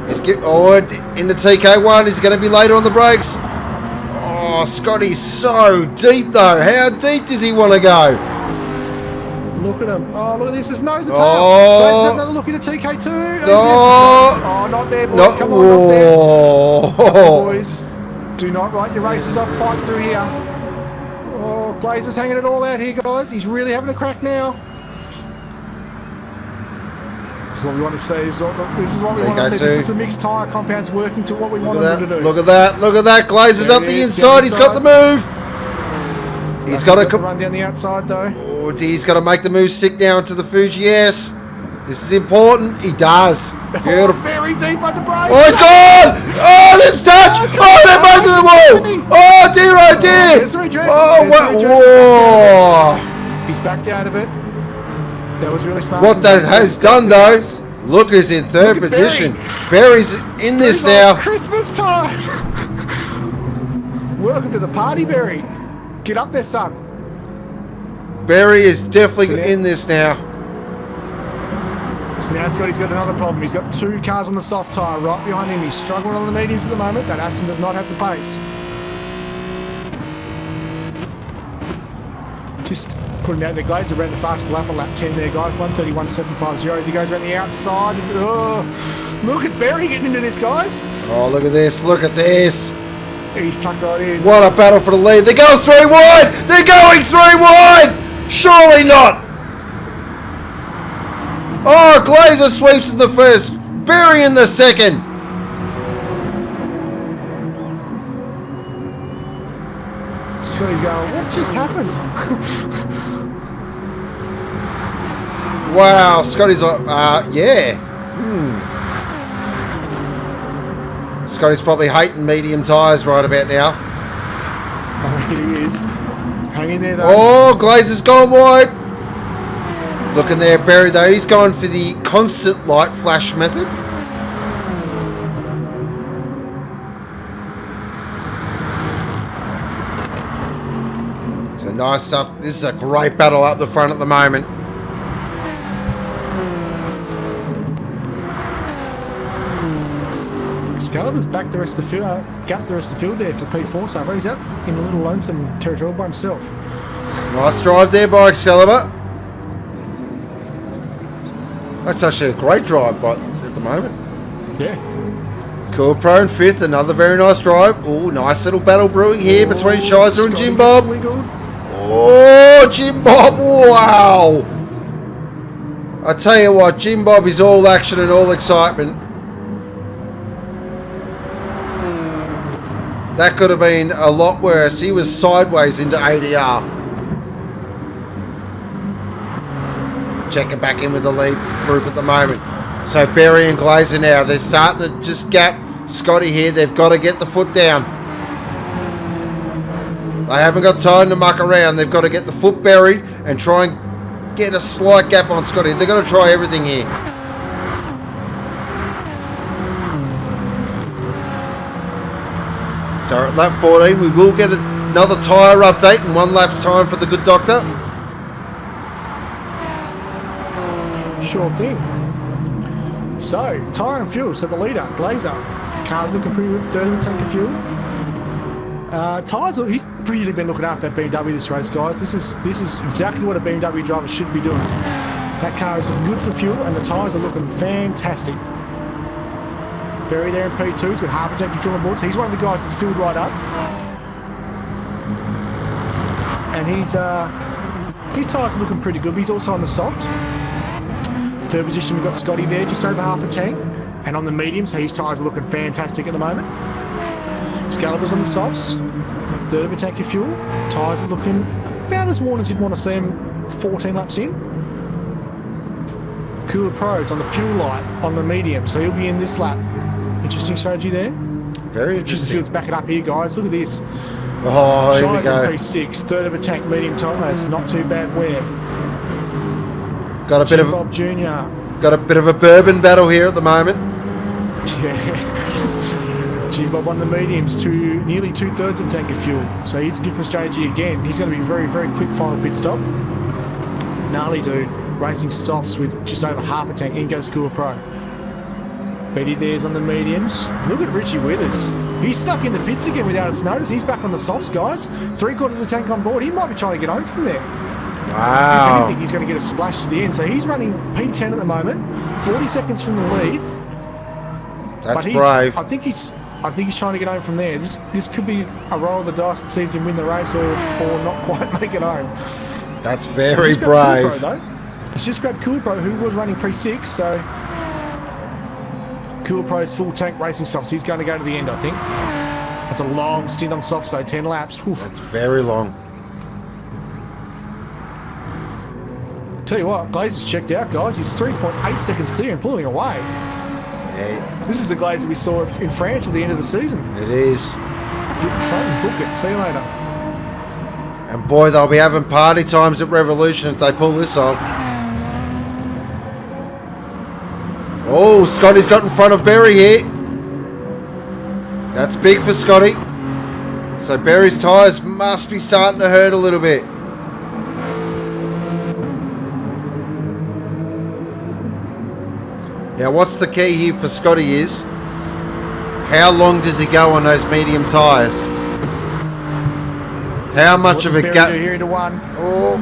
He's into TK1. He's going to be later on the brakes. Oh, Scotty's so deep, though. How deep does he want to go? Look at him. Oh, look at this. His nose and tail. Oh. Let's have another look into TK2. Oh, not there, boys. no. Come on, not there. Oh. Boys, do not write your races off. Fight through here. Oh, Glazer's hanging it all out here, guys. He's really having a crack now. This is what we want to see. This is what we want to see. This is the mixed tyre compounds working to what we want them to do. Look at that. Look at that. Glazer's up the inside. He's got the move. He's got to run down the outside, though. Oh, he's got to make the move stick down to the Fuji S. This is important. He does. Beautiful. Oh, very deep under brakes. Oh, he's gone! Oh, this touch! Oh, they're both to the wall! Oh, dear, oh, dear! There's the redress. Oh, whoa! He's backed out of it. That was really smart. What that has done, though, look who's in third position. Barry's in this now. Christmas time! Welcome to the party, Barry. Get up there, son. Barry is definitely in this now. So now Scotty's got another problem. He's got two cars on the soft tyre right behind him. He's struggling on the mediums at the moment. That Aston does not have the pace. Just putting out the Glazer ran the fastest lap on lap 10 there, guys. 1:31.750 as he goes around the outside. Oh, look at Barry getting into this, guys. Oh, look at this. Look at this. He's tucked right in. What a battle for the lead. They go 3 wide. They're going 3 wide. Surely not. Oh, Glazer sweeps in the first. Barry in the second. Scotty's going, what just happened? Wow, Scotty's yeah. Scotty's probably hating medium tyres right about now. I reckon he is. Hang in there, though. Oh, Glazer's gone wide. Looking there, Barry, though. He's going for the constant light flash method. So nice stuff. This is a great battle up the front at the moment. Excalibur's back the rest of the field, gapped the rest of the field there for P4 so far. He's out in a little lonesome territory by himself. Nice drive there by Excalibur. That's actually a great drive at the moment. Yeah. Cool Pro in 5th, another very nice drive. Oh, nice little battle brewing here between Shizer and Jim Bob. Oh, Jim Bob, wow. I tell you what, Jim Bob is all action and all excitement. That could have been a lot worse. He was sideways into ADR. Checking back in with the lead group at the moment. So Barry and Glazer now, they're starting to just gap Scotty here. They've got to get the foot down. They haven't got time to muck around. They've got to get the foot buried and try and get a slight gap on Scotty. They've got to try everything here. So at lap 14, we will get another tyre update in 1 lap's time for the good doctor. Sure thing. So, tyre and fuel. So the leader, Glazer. Car's looking pretty good. 30 tank of fuel. Tyres, he's really been looking after that BMW this race, guys. This is exactly what a BMW driver should be doing. That car is good for fuel and the tyres are looking fantastic. Barry there in P2, he's got half a tank of fuel on board, so he's one of the guys that's filled right up. And his tyres are looking pretty good, but he's also on the soft. Third position, we've got Scotty there, just over half a tank. And on the medium, so his tyres are looking fantastic at the moment. Excalibur's on the softs, third of a tank of fuel. Tyres are looking about as worn as you'd want to see them 14 laps in. Cooler Pro's on the fuel light on the medium, so he'll be in this lap. Interesting strategy there. Very interesting. Let's back it up here, guys. Look at this. Oh, here we Shire's go. on P6, third of a tank, medium tyres. Not too bad wear. Got a bit of Bob Jr. got a bit of a bourbon battle here at the moment. Yeah. G-Bob on the mediums to nearly 2/3 of the tank of fuel. So he's a different strategy again. He's going to be very, very quick final pit stop. Gnarly dude. Racing softs with just over half a tank. In goes Cooler Pro. Betty there's on the mediums. Look at Richie Withers. He's stuck in the pits again without us notice. He's back on the softs, guys. 3/4 of the tank on board. He might be trying to get home from there. Wow. If anything, he's going to get a splash to the end. So he's running P10 at the moment. 40 seconds from the lead. That's brave. I think he's trying to get home from there. This could be a roll of the dice that sees him win the race or not quite make it home. That's very He's brave. He's just grabbed Cooler Pro, who was running P6, so Cooler Pro's full tank racing softs. He's going to go to the end, I think. That's a long stint on softs, though, 10 laps. Oof. That's very long. Tell you what, Glazer's checked out, guys. He's 3.8 seconds clear and pulling away. Yeah, This is the Glazer we saw in France at the end of the season. it is. Get in front and book it. See you later. And boy, they'll be having party times at Revolution if they pull this off. Oh, Scotty's got in front of Berry here. That's big for Scotty. So Berry's tyres must be starting to hurt a little bit. Now what's the key here for Scotty is, how long does he go on those medium tyres? How much of a gap? Here into one. Oh,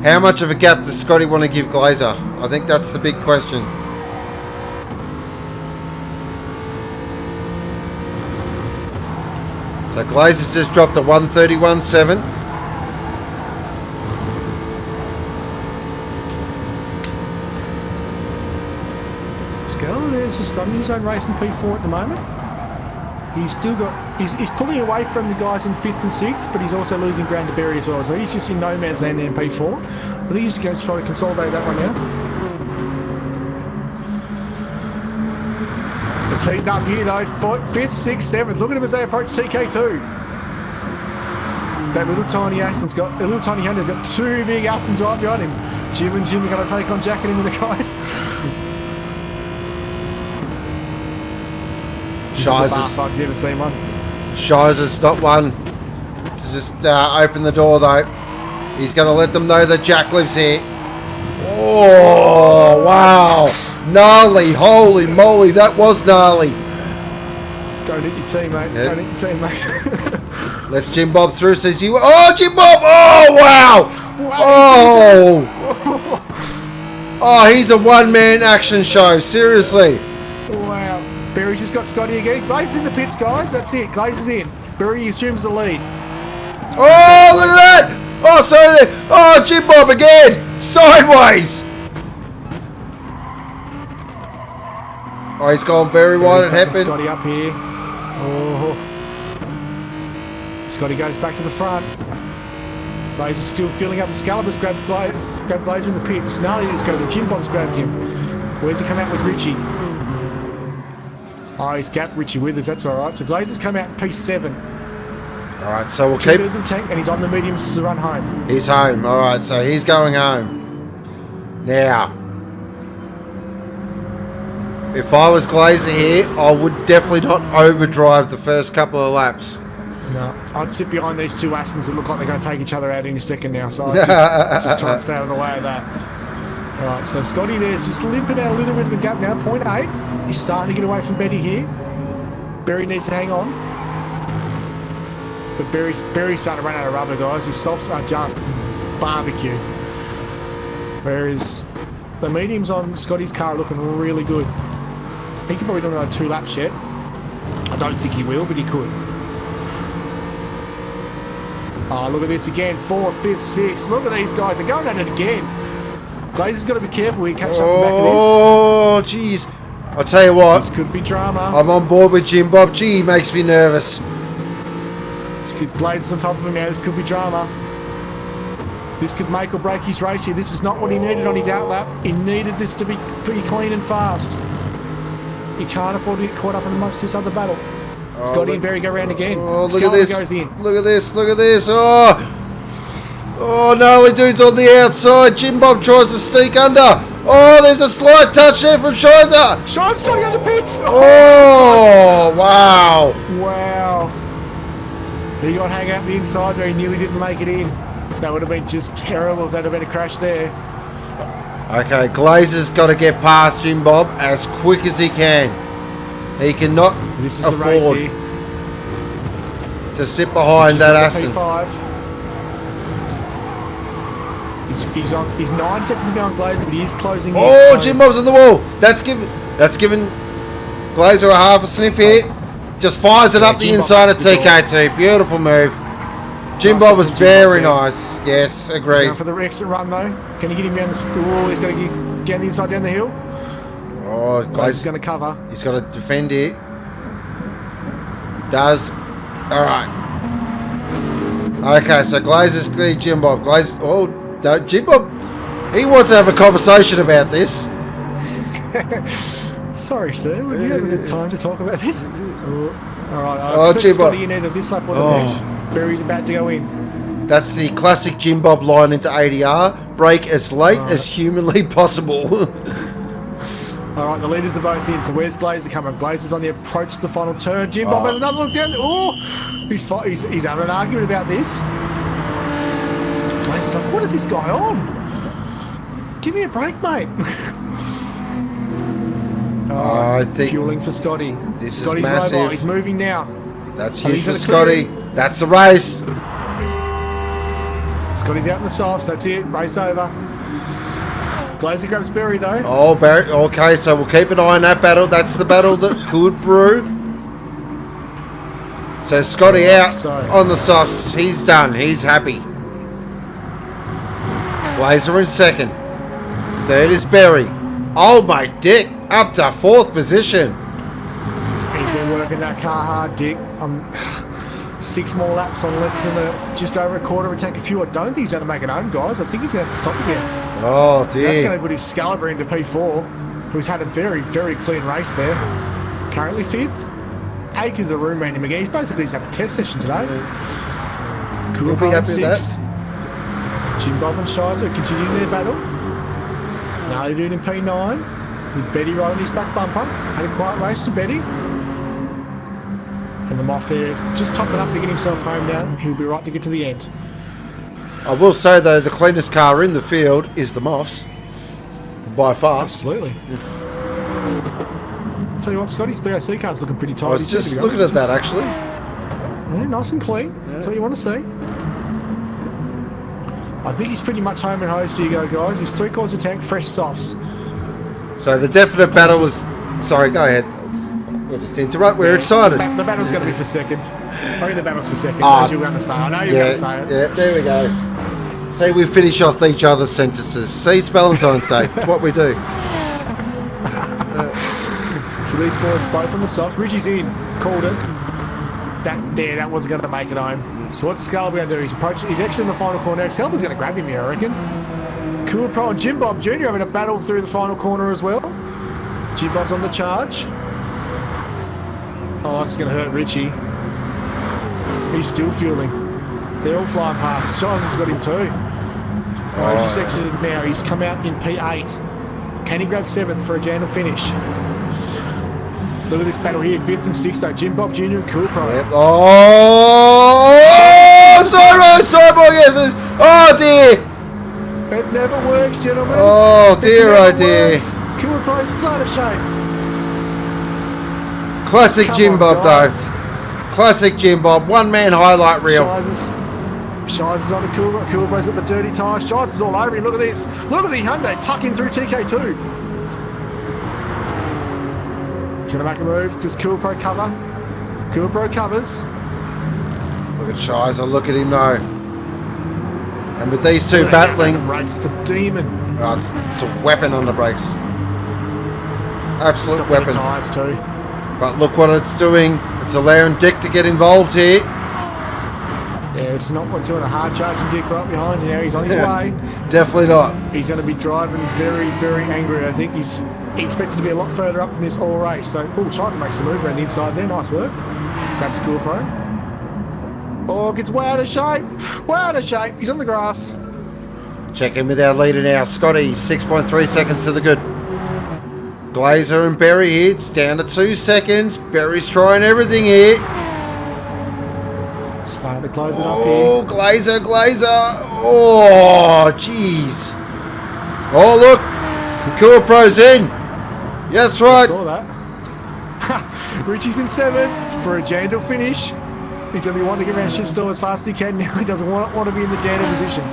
how much of a gap does Scotty want to give Glazer? I think that's the big question. So Glazer's just dropped to 131.7. There's just running his own race in P4 at the moment. He's still got. He's pulling away from the guys in 5th and 6th, but he's also losing ground to Berry as well. So he's just in no man's land there in P4. I think he's going to try to consolidate that one now. It's heating up here though. 5th, 6th, 7th. Look at him as they approach TK2. That little tiny Aston's got. The little tiny Honda's got 2 big Astons right behind him. Jim and Jim are going to take on Jack and him with the guys. I've never seen one. Shizer's not one to just open the door though. He's going to let them know that Jack lives here. Oh, wow. Gnarly. Holy moly, that was gnarly. Don't hit your teammate. Yep. Don't hit your teammate. Let's Jim Bob through. Says you. Oh, Jim Bob. Oh, wow. Oh. Oh, he's a one-man action show. Seriously. Wow. Berry's just got Scotty again. Glazer's in the pits, guys. That's it. Glazer's in. Berry assumes the lead. Oh, look at that. Oh, sorry there. Oh, Jim Bob again. Sideways. Oh, he's gone very wide. It happened. Scotty up here. Oh. Scotty goes back to the front. Glazer's still filling up. Excalibur's grabbed Glazer in the pits. Gnarly just grabbed him. Jim Bob's grabbed him. Where's he come out with Richie? Oh, he's gapped Richie Withers. That's all right. So Glazer's come out in P7. All right, so we'll Keep keep. the tank, and he's on the mediums to run home. He's home. All right, so he's going home. Now, if I was Glazer here, I would definitely not overdrive the first couple of laps. No, I'd sit behind these two Astons that look like they're going to take each other out in a second now. So I'd just try and stay out of the way of that. All right, so Scotty there's just limping out a little bit of a gap now. 0.8. He's starting to get away from Betty here. Berry needs to hang on. But Berry's starting to run out of rubber, guys. His softs are just barbecue. Whereas the mediums on Scotty's car are looking really good. He could probably do another 2 laps yet. I don't think he will, but he could. Oh, look at this again. 4th, 5th, 6th. Look at these guys. They're going at it again. Glazer's got to be careful. He catch up the back of this. Oh, jeez. I'll tell you what. This could be drama. I'm on board with Jim Bob. Gee, he makes me nervous. Glazer's on top of him now. This could be drama. This could make or break his race here. This is not what he needed on his outlap. He needed this to be pretty clean and fast. He can't afford to get caught up in amongst this other battle. Scotty and Barry go round again. Oh, look at this. Goes in. Look at this. Look at this. Oh. Oh, gnarly dude's on the outside. Jim Bob tries to sneak under. Oh, there's a slight touch there from Shizer. Shizer's trying to pits. Oh, wow. Wow. He got hung out the inside there. He nearly didn't make it in. That would have been just terrible if that had been a crash there. Okay, Glazer's got to get past Jim Bob as quick as he can. He cannot This is the race afford here. to sit behind that Aston. He's 9 seconds behind Glazer, but he is closing in. Oh, Jim Bob's on the wall. That's given Glazer a half a sniff here. Just fires it up the Jim Bob inside of makes the TK2. Beautiful move. Jim Bob was very nice. Yes, He's agreed. going for the exit run though. Can he get him down the school? He's going to get down the inside down the hill. Oh, Glazer's going to cover. He's got to defend here. Does. All right. Okay, so Glazer's clear Jim Bob. Jim Bob, he wants to have a conversation about this. Sorry, sir. Would you have a time to talk about this? All right. Oh, I expect Jim Bob. Scotty in either this lap or the next. Barry's about to go in. That's the classic Jim Bob line into ADR. Break as late as humanly possible. All right, the leaders are both in. So where's Glazer coming? Glazer's on the approach to the final turn. Jim Bob has another look down. Oh, he's having an argument about this. Glazer's like, what is this guy on? Give me a break, mate. I think fueling for Scotty. This Scotty's is massive. mobile. He's moving now. That's Oh, huge he's for at a Scotty. clearing. That's the race. Scotty's out in the softs. That's it. Race over. Glazer grabs Barry though. Oh, Barry. Okay, so we'll keep an eye on that battle. That's the battle that could brew. So Scotty out on the softs. He's done. He's happy. Glazer in second. Third is Barry. Oh my dick. Up to fourth position. He's been working that car hard, Dick. 6 more laps on less than just over a quarter of a tank of fuel. I don't think he's going to make it home, guys. I think he's going to have to stop again. Oh dear. That's going to put Excalibur into P4, who's had a very, very clean race there. Currently 5th. Acres of room around him again. He's basically just had a test session today. We'll be happy with that. 6th. Jim Bob and Shizer continuing their battle. Now they're doing in P9 with Betty riding his back bumper. Had a quiet race to Betty. And the Moth there just topping up to get himself home now. He'll be right to get to the end. I will say though, the cleanest car in the field is the Moths. By far. Absolutely. Tell you what, Scotty's BOC car's looking pretty tight. I was just looking at that actually. Yeah, nice and clean. That's what you want to see. I think he's pretty much home and hosed here, guys. He's 3 quarters of tank, fresh softs. So the definite battle was. Sorry, go ahead. We'll just interrupt. We're excited. The battle's going to be for second. I think the battle's for second. Ah, As you're going to say. I know you're going to say it. Yeah, there we go. See, we finish off each other's sentences. See, it's Valentine's Day. It's what we do. So these boys both on the softs. Richie's in. Called it. That wasn't going to make it home. So what's Excalibur going to do? He's exiting the final corner. Excalibur's going to grab him here, I reckon. Cool Pro and Jim Bob Jr. having a battle through the final corner as well. Jim Bob's on the charge. Oh, that's going to hurt Richie. He's still fueling. They're all flying past. Shizer's got him too. Oh, he's just exited now. He's come out in P8. Can he grab 7th for a jam finish? Look at this battle here. 5th and 6th though. Jim Bob Jr. and Cool Pro. Yep. Oh, sideball, yes. Oh dear. It never works, gentlemen. Oh dear, oh dear. Cool Pro's still out of shape. Classic Come Jim on, Bob guys. though. Classic Jim Bob. One man highlight reel. Shizer's on the Cool Pro. Cool Pro's got the dirty tyre. Shizer's all over him. Look at this. Look at the Hyundai tucking through TK2. He's going to make a move. Does Cool Pro cover? Cool Pro covers. Look at Shizer. Look at him now. And with these two battling, brakes, it's a demon. Oh, it's a weapon on the brakes. Absolute weapon. Tyres too. But look what it's doing. It's allowing Dick to get involved here. Yeah, Yeah, it's not what doing a hard charging Dick right behind you now. He's on his way. Definitely not. He's going to be driving very, very angry. I think he's expected to be a lot further up than this all race. So, Shifer makes the move around the inside there. Nice work. Grabs Cool Pro. Oh, gets way out of shape. Way out of shape. He's on the grass. Check in with our leader now, Scotty. 6.3 seconds to the good. Glazer and Berry here. It's down to 2 seconds. Berry's trying everything here. Starting to close it up here. Oh, Glazer. Oh, jeez. Oh, look. Cool Pro's in. Yeah, that's right. I saw that. Richie's in 7th for a Jandal finish. He's going to be wanting to get around shitstorm as fast as he can now. He doesn't want to be in the Jandal position.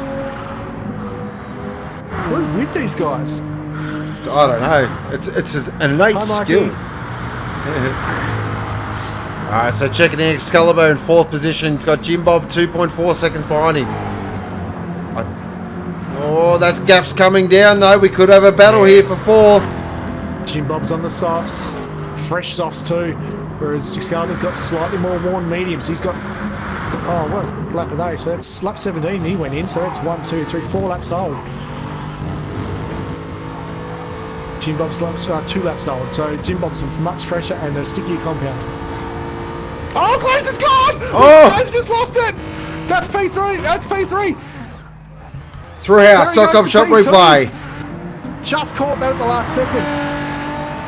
What is with these guys? I don't know. It's an innate skill. Alright, so checking in Excalibur in 4th position. He's got Jim Bob 2.4 seconds behind him. Oh, that gap's coming down. No, we could have a battle here for 4th. Jim Bob's on the softs. Fresh softs too. Whereas Excalibur's got slightly more worn mediums. He's got... Oh, what lap are they? So that's lap 17 he went in. So that's 1, 2, 3, 4 laps old. Jim Bob's laps, 2 laps old. So Jim Bob's much fresher and a stickier compound. Oh, Glazer's gone! Oh! Glazer just lost it! That's P3! That's P3! Thrillhouse.com shop replay. Just caught that at the last second.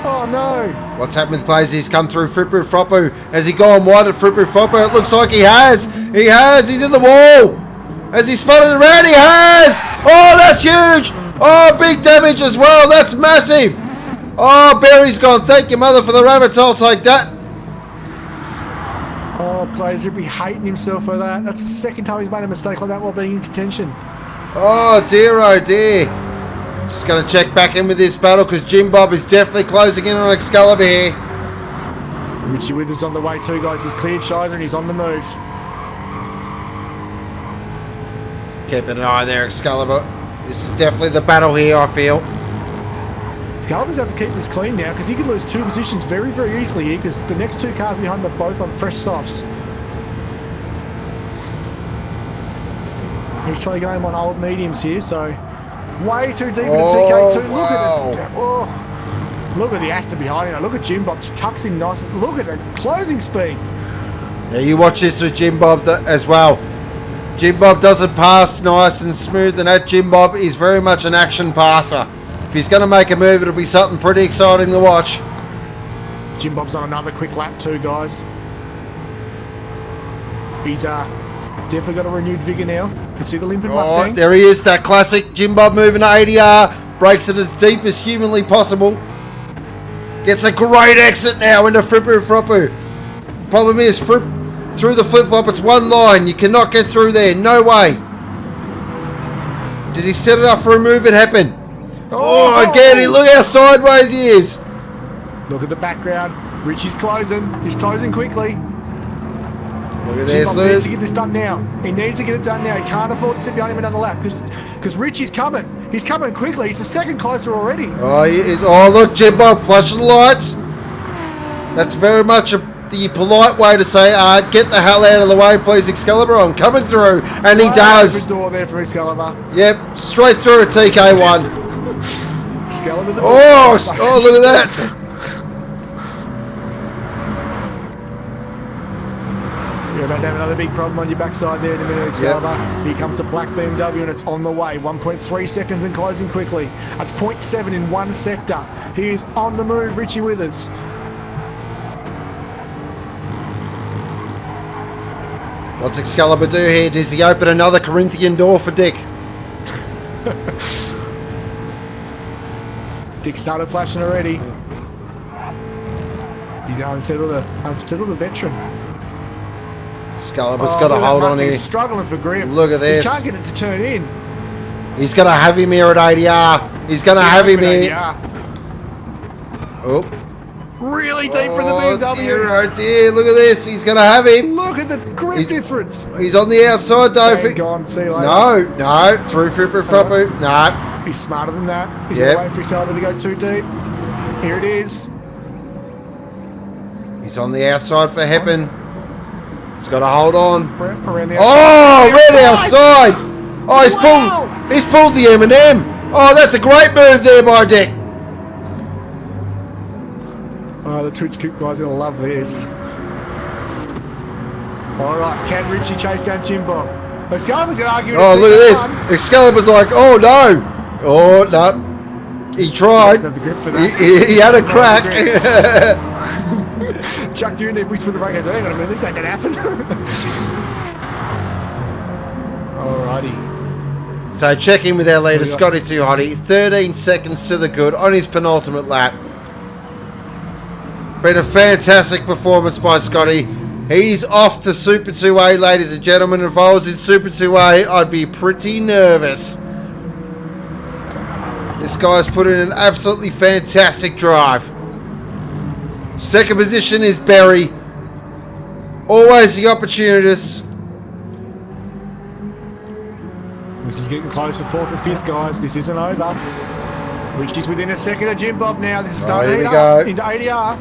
Oh no! What's happened with Glazer? He's come through Frippu Froppu. Has he gone wide at Frippu Froppu? It looks like he has. He has. He's in the wall. Has he spun it around? He has. Oh, that's huge. Oh, big damage as well. That's massive. Oh, Barry's gone. Thank your mother for the rabbits. I'll take that. Oh, Glazer would be hating himself for that. That's the second time he's made a mistake like that while being in contention. Oh dear, oh dear. Just going to check back in with this battle because Jim Bob is definitely closing in on Excalibur here. Richie Withers on the way too, guys. He's cleared Shifer and he's on the move. Keeping an eye there, Excalibur. This is definitely the battle here, I feel. Excalibur's have to keep this clean now because he could lose 2 positions very, very easily here because the next 2 cars behind him are both on fresh softs. He's trying to get him on old mediums here, so way too deep into TK2. Wow. Look at it. Oh, look at the Aston behind him. Look at Jim Bob just tucks in nice. Look at the closing speed. Now you watch this with Jim Bob as well. Jim Bob doesn't pass nice and smooth, and that Jim Bob is very much an action passer. If he's going to make a move, it'll be something pretty exciting to watch. Jim Bob's on another quick lap too, guys. He's definitely got a renewed vigour now. You can see the limping Mustang. There he is, that classic Jim Bob moving to ADR. Breaks it as deep as humanly possible. Gets a great exit now into Frippu Froppu. Problem is, through the flip-flop, it's one line. You cannot get through there. No way. Did he set it up for a move? It happened. Oh, again, look how sideways he is. Look at the background. Richie's closing. He's closing quickly. Look at Jim Bob this. needs to get this done now. He needs to get it done now. He can't afford to sit behind him another lap because Richie's coming. He's coming quickly. He's a second closer already. Oh, he is. Oh, look, Jim Bob flashing the lights. That's very much the polite way to say, get the hell out of the way, please, Excalibur. I'm coming through. And he does. Open door there for Excalibur. Yep, straight through a TK1. Excalibur. Oh, look at that. You're about to have another big problem on your backside there in a minute, Excalibur. Yep. Here comes the black BMW and it's on the way. 1.3 seconds and closing quickly. That's 0.7 in one sector. He is on the move, Richie Withers. What's Excalibur do here? Does he open another Corinthian door for Dick? Dick started flashing already. You know, unsettle the veteran. Excalibur's got a hold on here. He's struggling for grip. Look at this. He can't get it to turn in. He's going to have him here at ADR. He's going to have him here. Oh. Really deep for the BMW. Dear, oh dear, look at this. He's going to have him. Look at the grip difference. He's on the outside though. Gone. See you later. No. Through Frippu Froppu. No. He's smarter than that. He's not waiting for Excalibur to go too deep. Here it is. He's on the outside for Heppen. He's got to hold on. Around the Oh, outside. right outside. Oh, he's pulled the M&M. Oh, that's a great move there by Dick. Oh, the Twitch Coop guys are going to love this. All right, can Richie chase down Jim Bob? Excalibur's going to argue. Oh, look at this. Excalibur's like, oh, no. Oh, no. He tried. He had a crack. Chuck you in there, whisper the brake. Hang on a minute, this ain't going to happen. Alrighty. So check in with our leader, Scotty Too Hotty. 13 seconds to the good on his penultimate lap. Been a fantastic performance by Scotty. He's off to Super 2A, ladies and gentlemen. If I was in Super 2A, I'd be pretty nervous. This guy's put in an absolutely fantastic drive. Second position is Barry. Always the opportunist. This is getting closer, 4th and 5th, guys. This isn't over. Richie's within a second of Jim Bob now. This is starting to heat up into ADR.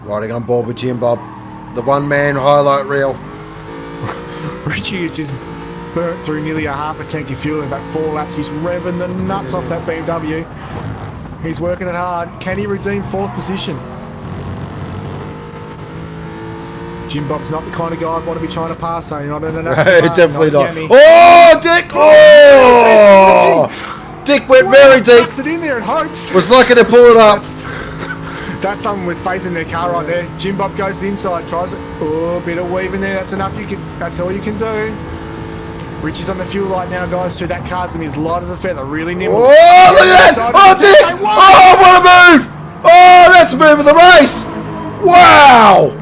Riding on board with Jim Bob. The one-man highlight reel. Richie has just burnt through nearly a half a tank of fuel in about 4 laps. He's revving the nuts off that BMW. He's working it hard. Can he redeem 4th position? Jim Bob's not the kind of guy I'd want to be trying to pass, so not in an definitely not. Oh, Dick! Oh! Dick went very deep. Puts it in there and hopes. Was lucky to pull it up. That's someone with faith in their car right there. Jim Bob goes to the inside, tries it. Oh, a bit of weave in there. That's enough. That's all you can do. Richie's on the fuel light now, guys. So that car's in his light as a feather. Really nimble. Oh, look at that! Oh, Dick! Oh, what a move! Oh, that's a move of the race! Wow!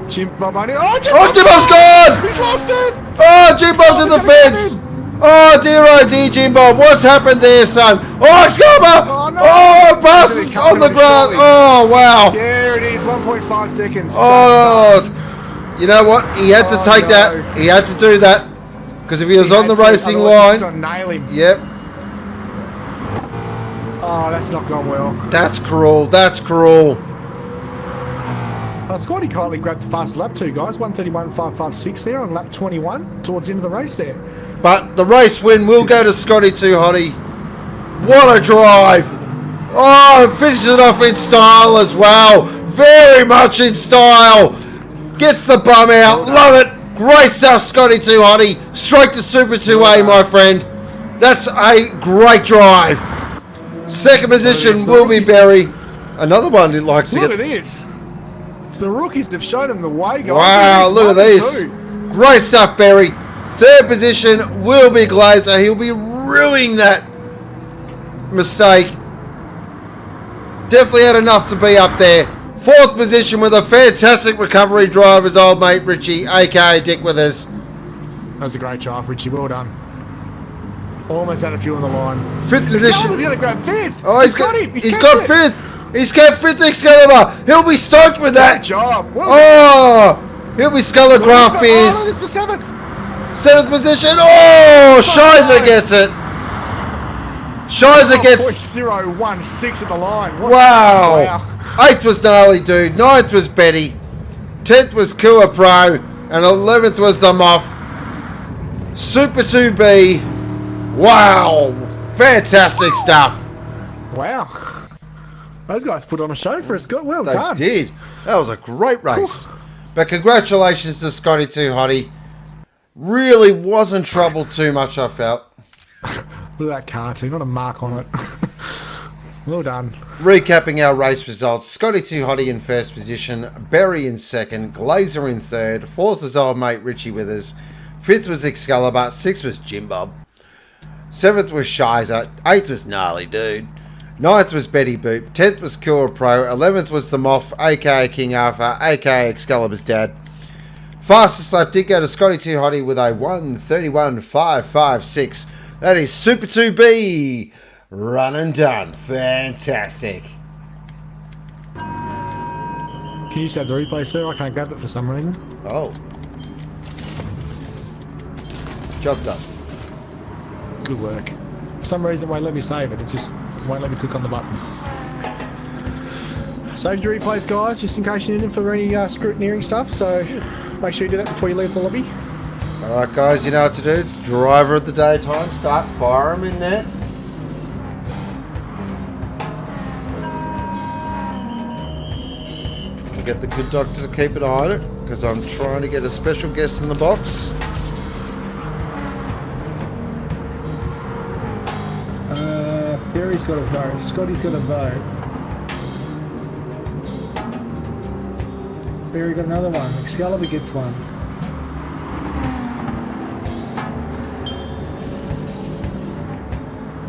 Jim Bob only. Oh, Jim Bob's gone! He's lost it! Oh, Jim Bob's in the fence! Oh dear, Jim Bob. What's happened there, son? Oh, Excalibur! Oh, no. Oh, passes on the ground. Oh, wow. There it is, 1.5 seconds. Oh, you know what? He had to take that. He had to do that. Because if he was on the racing line. Nail him. Yep. Oh, that's not gone well. That's cruel. That's cruel. Scotty kindly grabbed the fastest lap too, guys. 1:31.556 there on lap 21 towards the end of the race there. But the race win will go to Scotty Too Hotty. What a drive. Oh, finishes it off in style as well. Very much in style. Gets the bum out. Love it. Great stuff, Scotty Too Hotty. Straight to Super 2A, my friend. That's a great drive. Second position will be Barry. Another one that likes to get... Look at this. The rookies have shown him the way, guys. Wow, look at this. Great stuff, Barry. Third position will be Glazer. He'll be ruining that mistake. Definitely had enough to be up there. Fourth position with a fantastic recovery drive is old mate Richie, aka Dick Withers. That was a great drive, Richie. Well done. Almost had a few on the line. Fifth position. He's going to grab fifth. Oh, he's got him. He's got fifth. He's kept fifth, Excalibur. He'll be stoked with that. Great job. Well he'll be Sculler Craft Beers. Oh, this for seventh. Seventh position. Oh, Shizer gets it. Shizer gets 0.016 at the line. Wow. Eighth was Gnarly Dude. Ninth was Betty. 10th was Kua Pro. And 11th was the Moth. Super 2B. Wow. Fantastic stuff. Wow. Those guys put on a show for us. Well done. They did. That was a great race. But congratulations to Scotty Too Hotty. Really wasn't troubled too much, I felt. Look at that car too. Not a mark on it. Well done. Recapping our race results. Scotty Too Hotty in first position. Barry in second. Glazer in third. Fourth was old mate Richie Withers. Fifth was Excalibur. Sixth was Jim Bob. Seventh was Shizer. Eighth was Gnarly Dude. Ninth was Betty Boop. 10th was Kura Pro. 11th was the Moth, aka King Arthur, aka Excalibur's dad. Fastest lap did go to Scotty Too Hotty with a 1:31.556. That is Super 2B. Run and done. Fantastic. Can you just have the replay, sir? I can't grab it for some reason. Oh. Job done. Good work. For some reason it won't let me save it. It just won't let me click on the button. Save your replays, guys, just in case you need them for any scrutineering stuff. So make sure you do that before you leave the lobby. Alright guys, you know what to do. It's driver of the day time. Start fire them in there. I'll get the good doctor to keep an eye on it because I'm trying to get a special guest in the box. Barry's got a vote. Scotty's got a vote. Barry got another one. Excalibur gets one.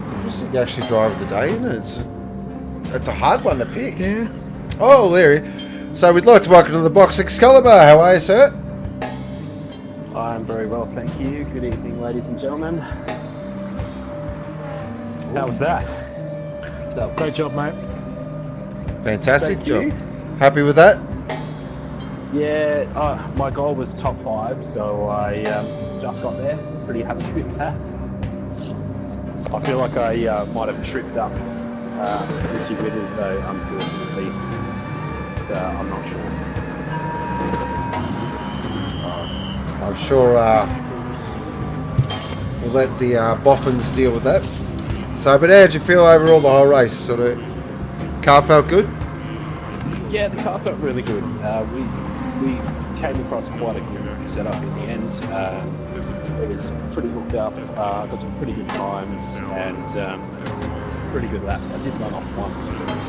It's interesting actually driver of the day, isn't it? It's a hard one to pick. Yeah. Oh, Larry. So we'd like to welcome to the box Excalibur. How are you, sir? I'm very well, thank you. Good evening, ladies and gentlemen. How was that? Great job, mate. Fantastic Thank job. you. Happy with that? Yeah, my goal was top 5, so I just got there. Pretty happy with that. I feel like I might have tripped up Richie Withers, though, unfortunately. But, I'm not sure. I'm sure we'll let the boffins deal with that. So, but how did you feel overall the whole race? Sort of, car felt good? Yeah, the car felt really good. We came across quite a good setup in the end. It was pretty hooked up, got some pretty good times and pretty good laps. I did run off once, but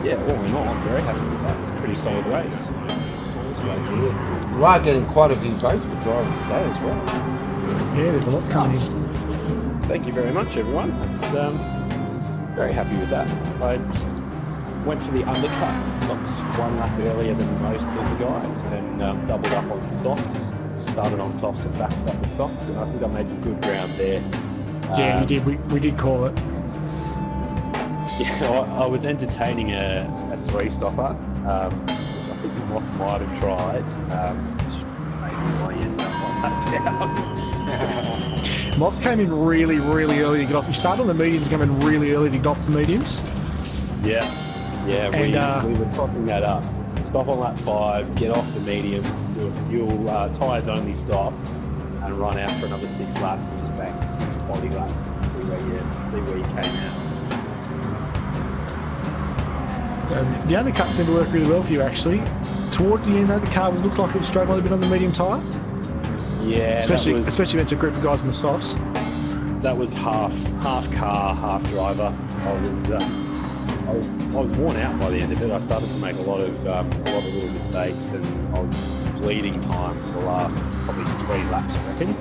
yeah, all in all, I'm very happy with that. It's a pretty solid race. That's great to hear. You are getting quite a few votes for driving today as well. Yeah, there's a lot coming in. Thank you very much, everyone. It's very happy with that. I went for the undercut and stopped one lap earlier than most of the guys and doubled up on softs. Started on softs and backed up the softs, and I think I made some good ground there. Yeah, you did. We did call it. Yeah, I was entertaining a 3-stopper. Which I think we might have tried. Which maybe I end up on that down. Moth came in really, really early to get off. He started on the mediums, came in really early to get off the mediums. Yeah, And, we were tossing that up. Stop on lap 5, get off the mediums, do a fuel tyres only stop, and run out for another 6 laps and just bank 6 body laps and see where you came out. The undercut seemed to work really well for you, actually. Towards the end, though, the car looked like it was struggling a bit on the medium tyre. Yeah, especially when it's a group of guys in the softs. That was half car, half driver. I was worn out by the end of it. I started to make a lot of little mistakes, and I was bleeding time for the last probably 3 laps, I reckon.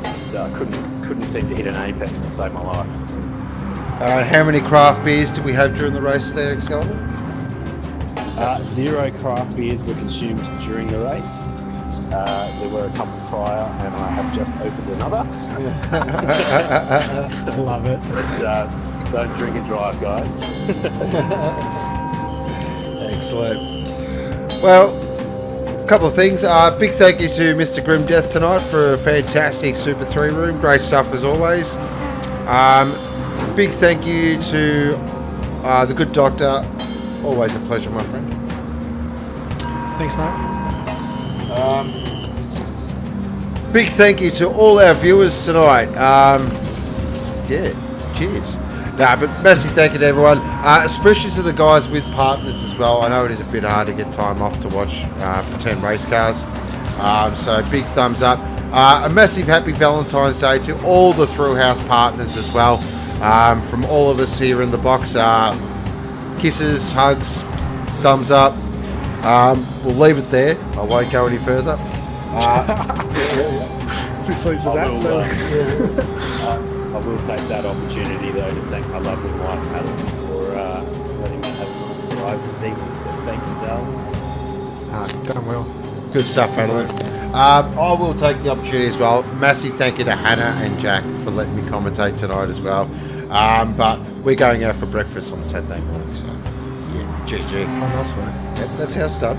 Just couldn't seem to hit an apex to save my life. How many craft beers did we have during the race there, Excalibur? 0 craft beers were consumed during the race. There were a couple prior, and I have just opened another. Love it. But, don't drink and drive, guys. Excellent. Well, a couple of things. Big thank you to Mr. Grim Death tonight for a fantastic Super 3 room. Great stuff as always. Big thank you to the good doctor. Always a pleasure, my friend. Thanks, mate. Big thank you to all our viewers tonight. Yeah, cheers. But massive thank you to everyone, especially to the guys with partners as well. I know it is a bit hard to get time off to watch pretend race cars. So big thumbs up. A massive happy Valentine's Day to all the Thrillhouse partners as well. From all of us here in the box. Kisses, hugs, thumbs up. We'll leave it there. I won't go any further. This leads to that. I will take that opportunity though to thank my lovely wife Madeline for letting me have a nice drive this evening. So thank you, darling. Done well. Good stuff, Madeline. I will take the opportunity as well. Massive thank you to Hannah and Jack for letting me commentate tonight as well. But we're going out for breakfast on Saturday morning, so yeah, GG. Oh, nice one. Yep, that's how it's done.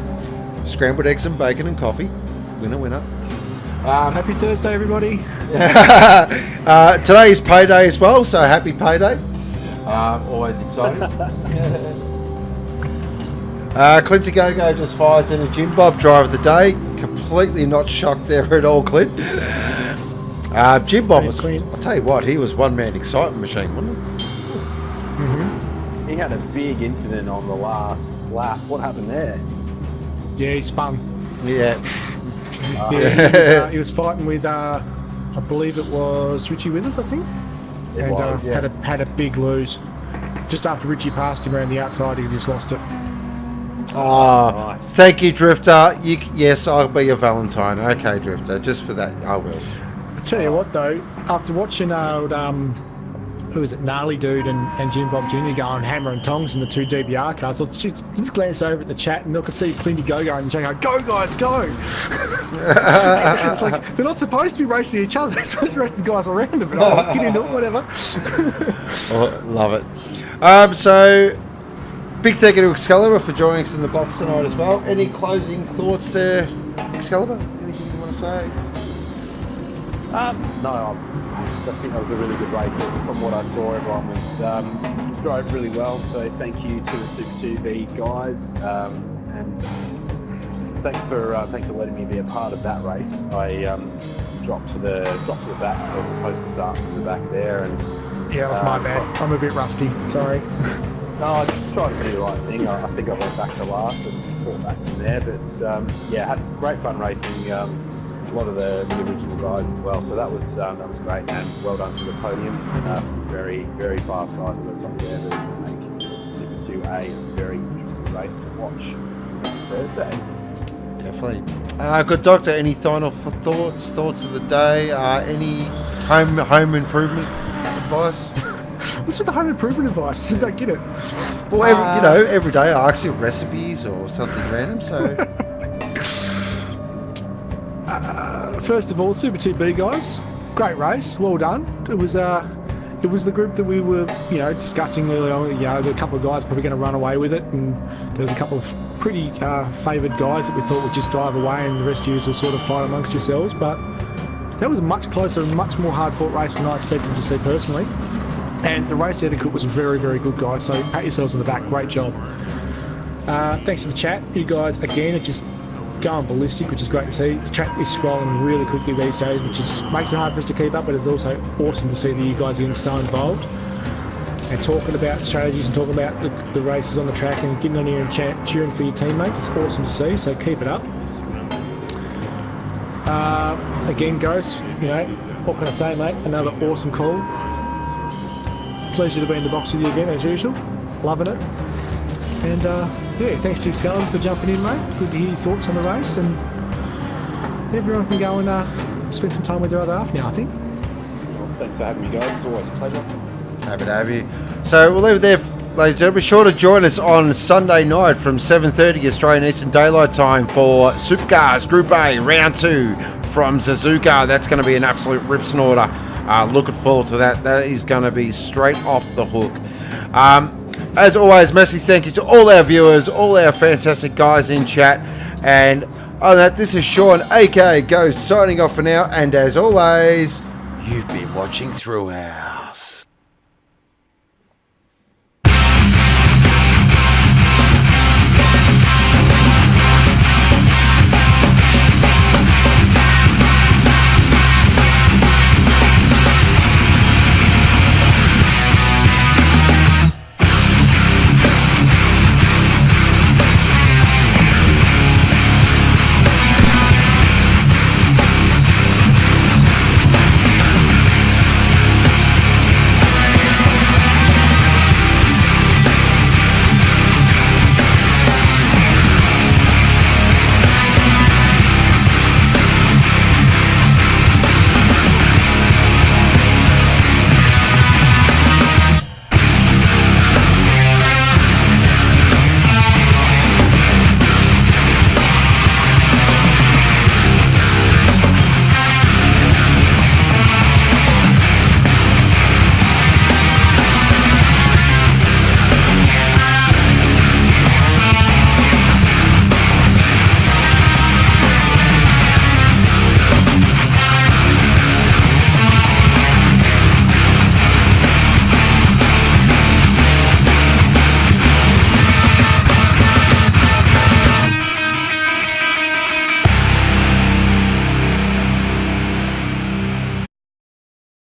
Scrambled eggs and bacon and coffee. Winner, winner. Happy Thursday, everybody. Today is payday as well, so happy payday. Always exciting. Clinty Go-Go just fires in a Jim Bob driver of the day. Completely not shocked there at all, Clint. Jim Bob was, I'll tell you what, he was one-man excitement machine, wasn't he? He had a big incident on the last lap. What happened there? Yeah, he spun. Yeah. Yeah, he was fighting with, I believe it was Richie Withers, I think. It was, yeah. had a big lose. Just after Richie passed him around the outside, he just lost it. Oh, nice. Thank you, Drifter. Yes, I'll be your Valentine. Okay, Drifter, just for that, I will. I tell you what, though, after watching old, who was it, Gnarly Dude and Jim Bob Jr. going hammer and tongs in the two DBR cars, I just glanced over at the chat and I could see Clinty Go-Go and Jay going, "Go, guys, go!" It's like, they're not supposed to be racing each other, they're supposed to be racing the guys around them, but I'll get into it, whatever. Oh, love it. So, big thank you to Excalibur for joining us in the box tonight as well. Any closing thoughts there, Excalibur? Anything you want to say? No, I think that was a really good race. From what I saw, everyone was drove really well. So thank you to the Super 2B guys, and thanks for letting me be a part of that race. I dropped to the back, so I was supposed to start from the back there. And Yeah, that was my bad. I'm a bit rusty, sorry. no, I tried to do the right thing. I think I went back to last and fought back from there. But yeah, had great fun racing. A lot of the original guys as well, so that was great, and well done to the podium. Some very, very fast guys at the top there that make Super 2A a very interesting race to watch next Thursday. Definitely. Good Doctor, any final thoughts of the day? Any home improvement advice? What's with the home improvement advice? I don't get it. Well, every day I ask you recipes or something random, so... First of all, Super 2B guys, great race, well done. It was the group that we were, discussing earlier on. There were a couple of guys probably going to run away with it, and there was a couple of pretty favoured guys that we thought would just drive away, and the rest of you will sort of fight amongst yourselves. But that was a much closer, much more hard-fought race than I expected to see personally. And the race etiquette was very, very good, guys. So pat yourselves on the back. Great job. Thanks to the chat. You guys again are just going ballistic, which is great to see. The chat is scrolling really quickly these days, which makes it hard for us to keep up, but it's also awesome to see that you guys are getting so involved and talking about strategies and talking about the races on the track and getting on here and cheering for your teammates. It's awesome to see, so keep it up. Again, Ghost, what can I say, mate? Another awesome call. Pleasure to be in the box with you again, as usual. Loving it. And thanks to Excalibur for jumping in, mate. Good to hear your thoughts on the race, and everyone can go and spend some time with their other half now, I think. Well, thanks for having me, guys. It's always a pleasure. Happy to have you. So we'll leave it there, ladies and gentlemen. Be sure to join us on Sunday night from 7:30 Australian Eastern Daylight Time for Supercars Group A Round 2 from Suzuka. That's going to be an absolute rip snorter. Looking forward to that. That is going to be straight off the hook. As always, massive thank you to all our viewers, all our fantastic guys in chat. And on that, this is Sean, aka Ghost, signing off for now. And as always, you've been watching Thrillhouse.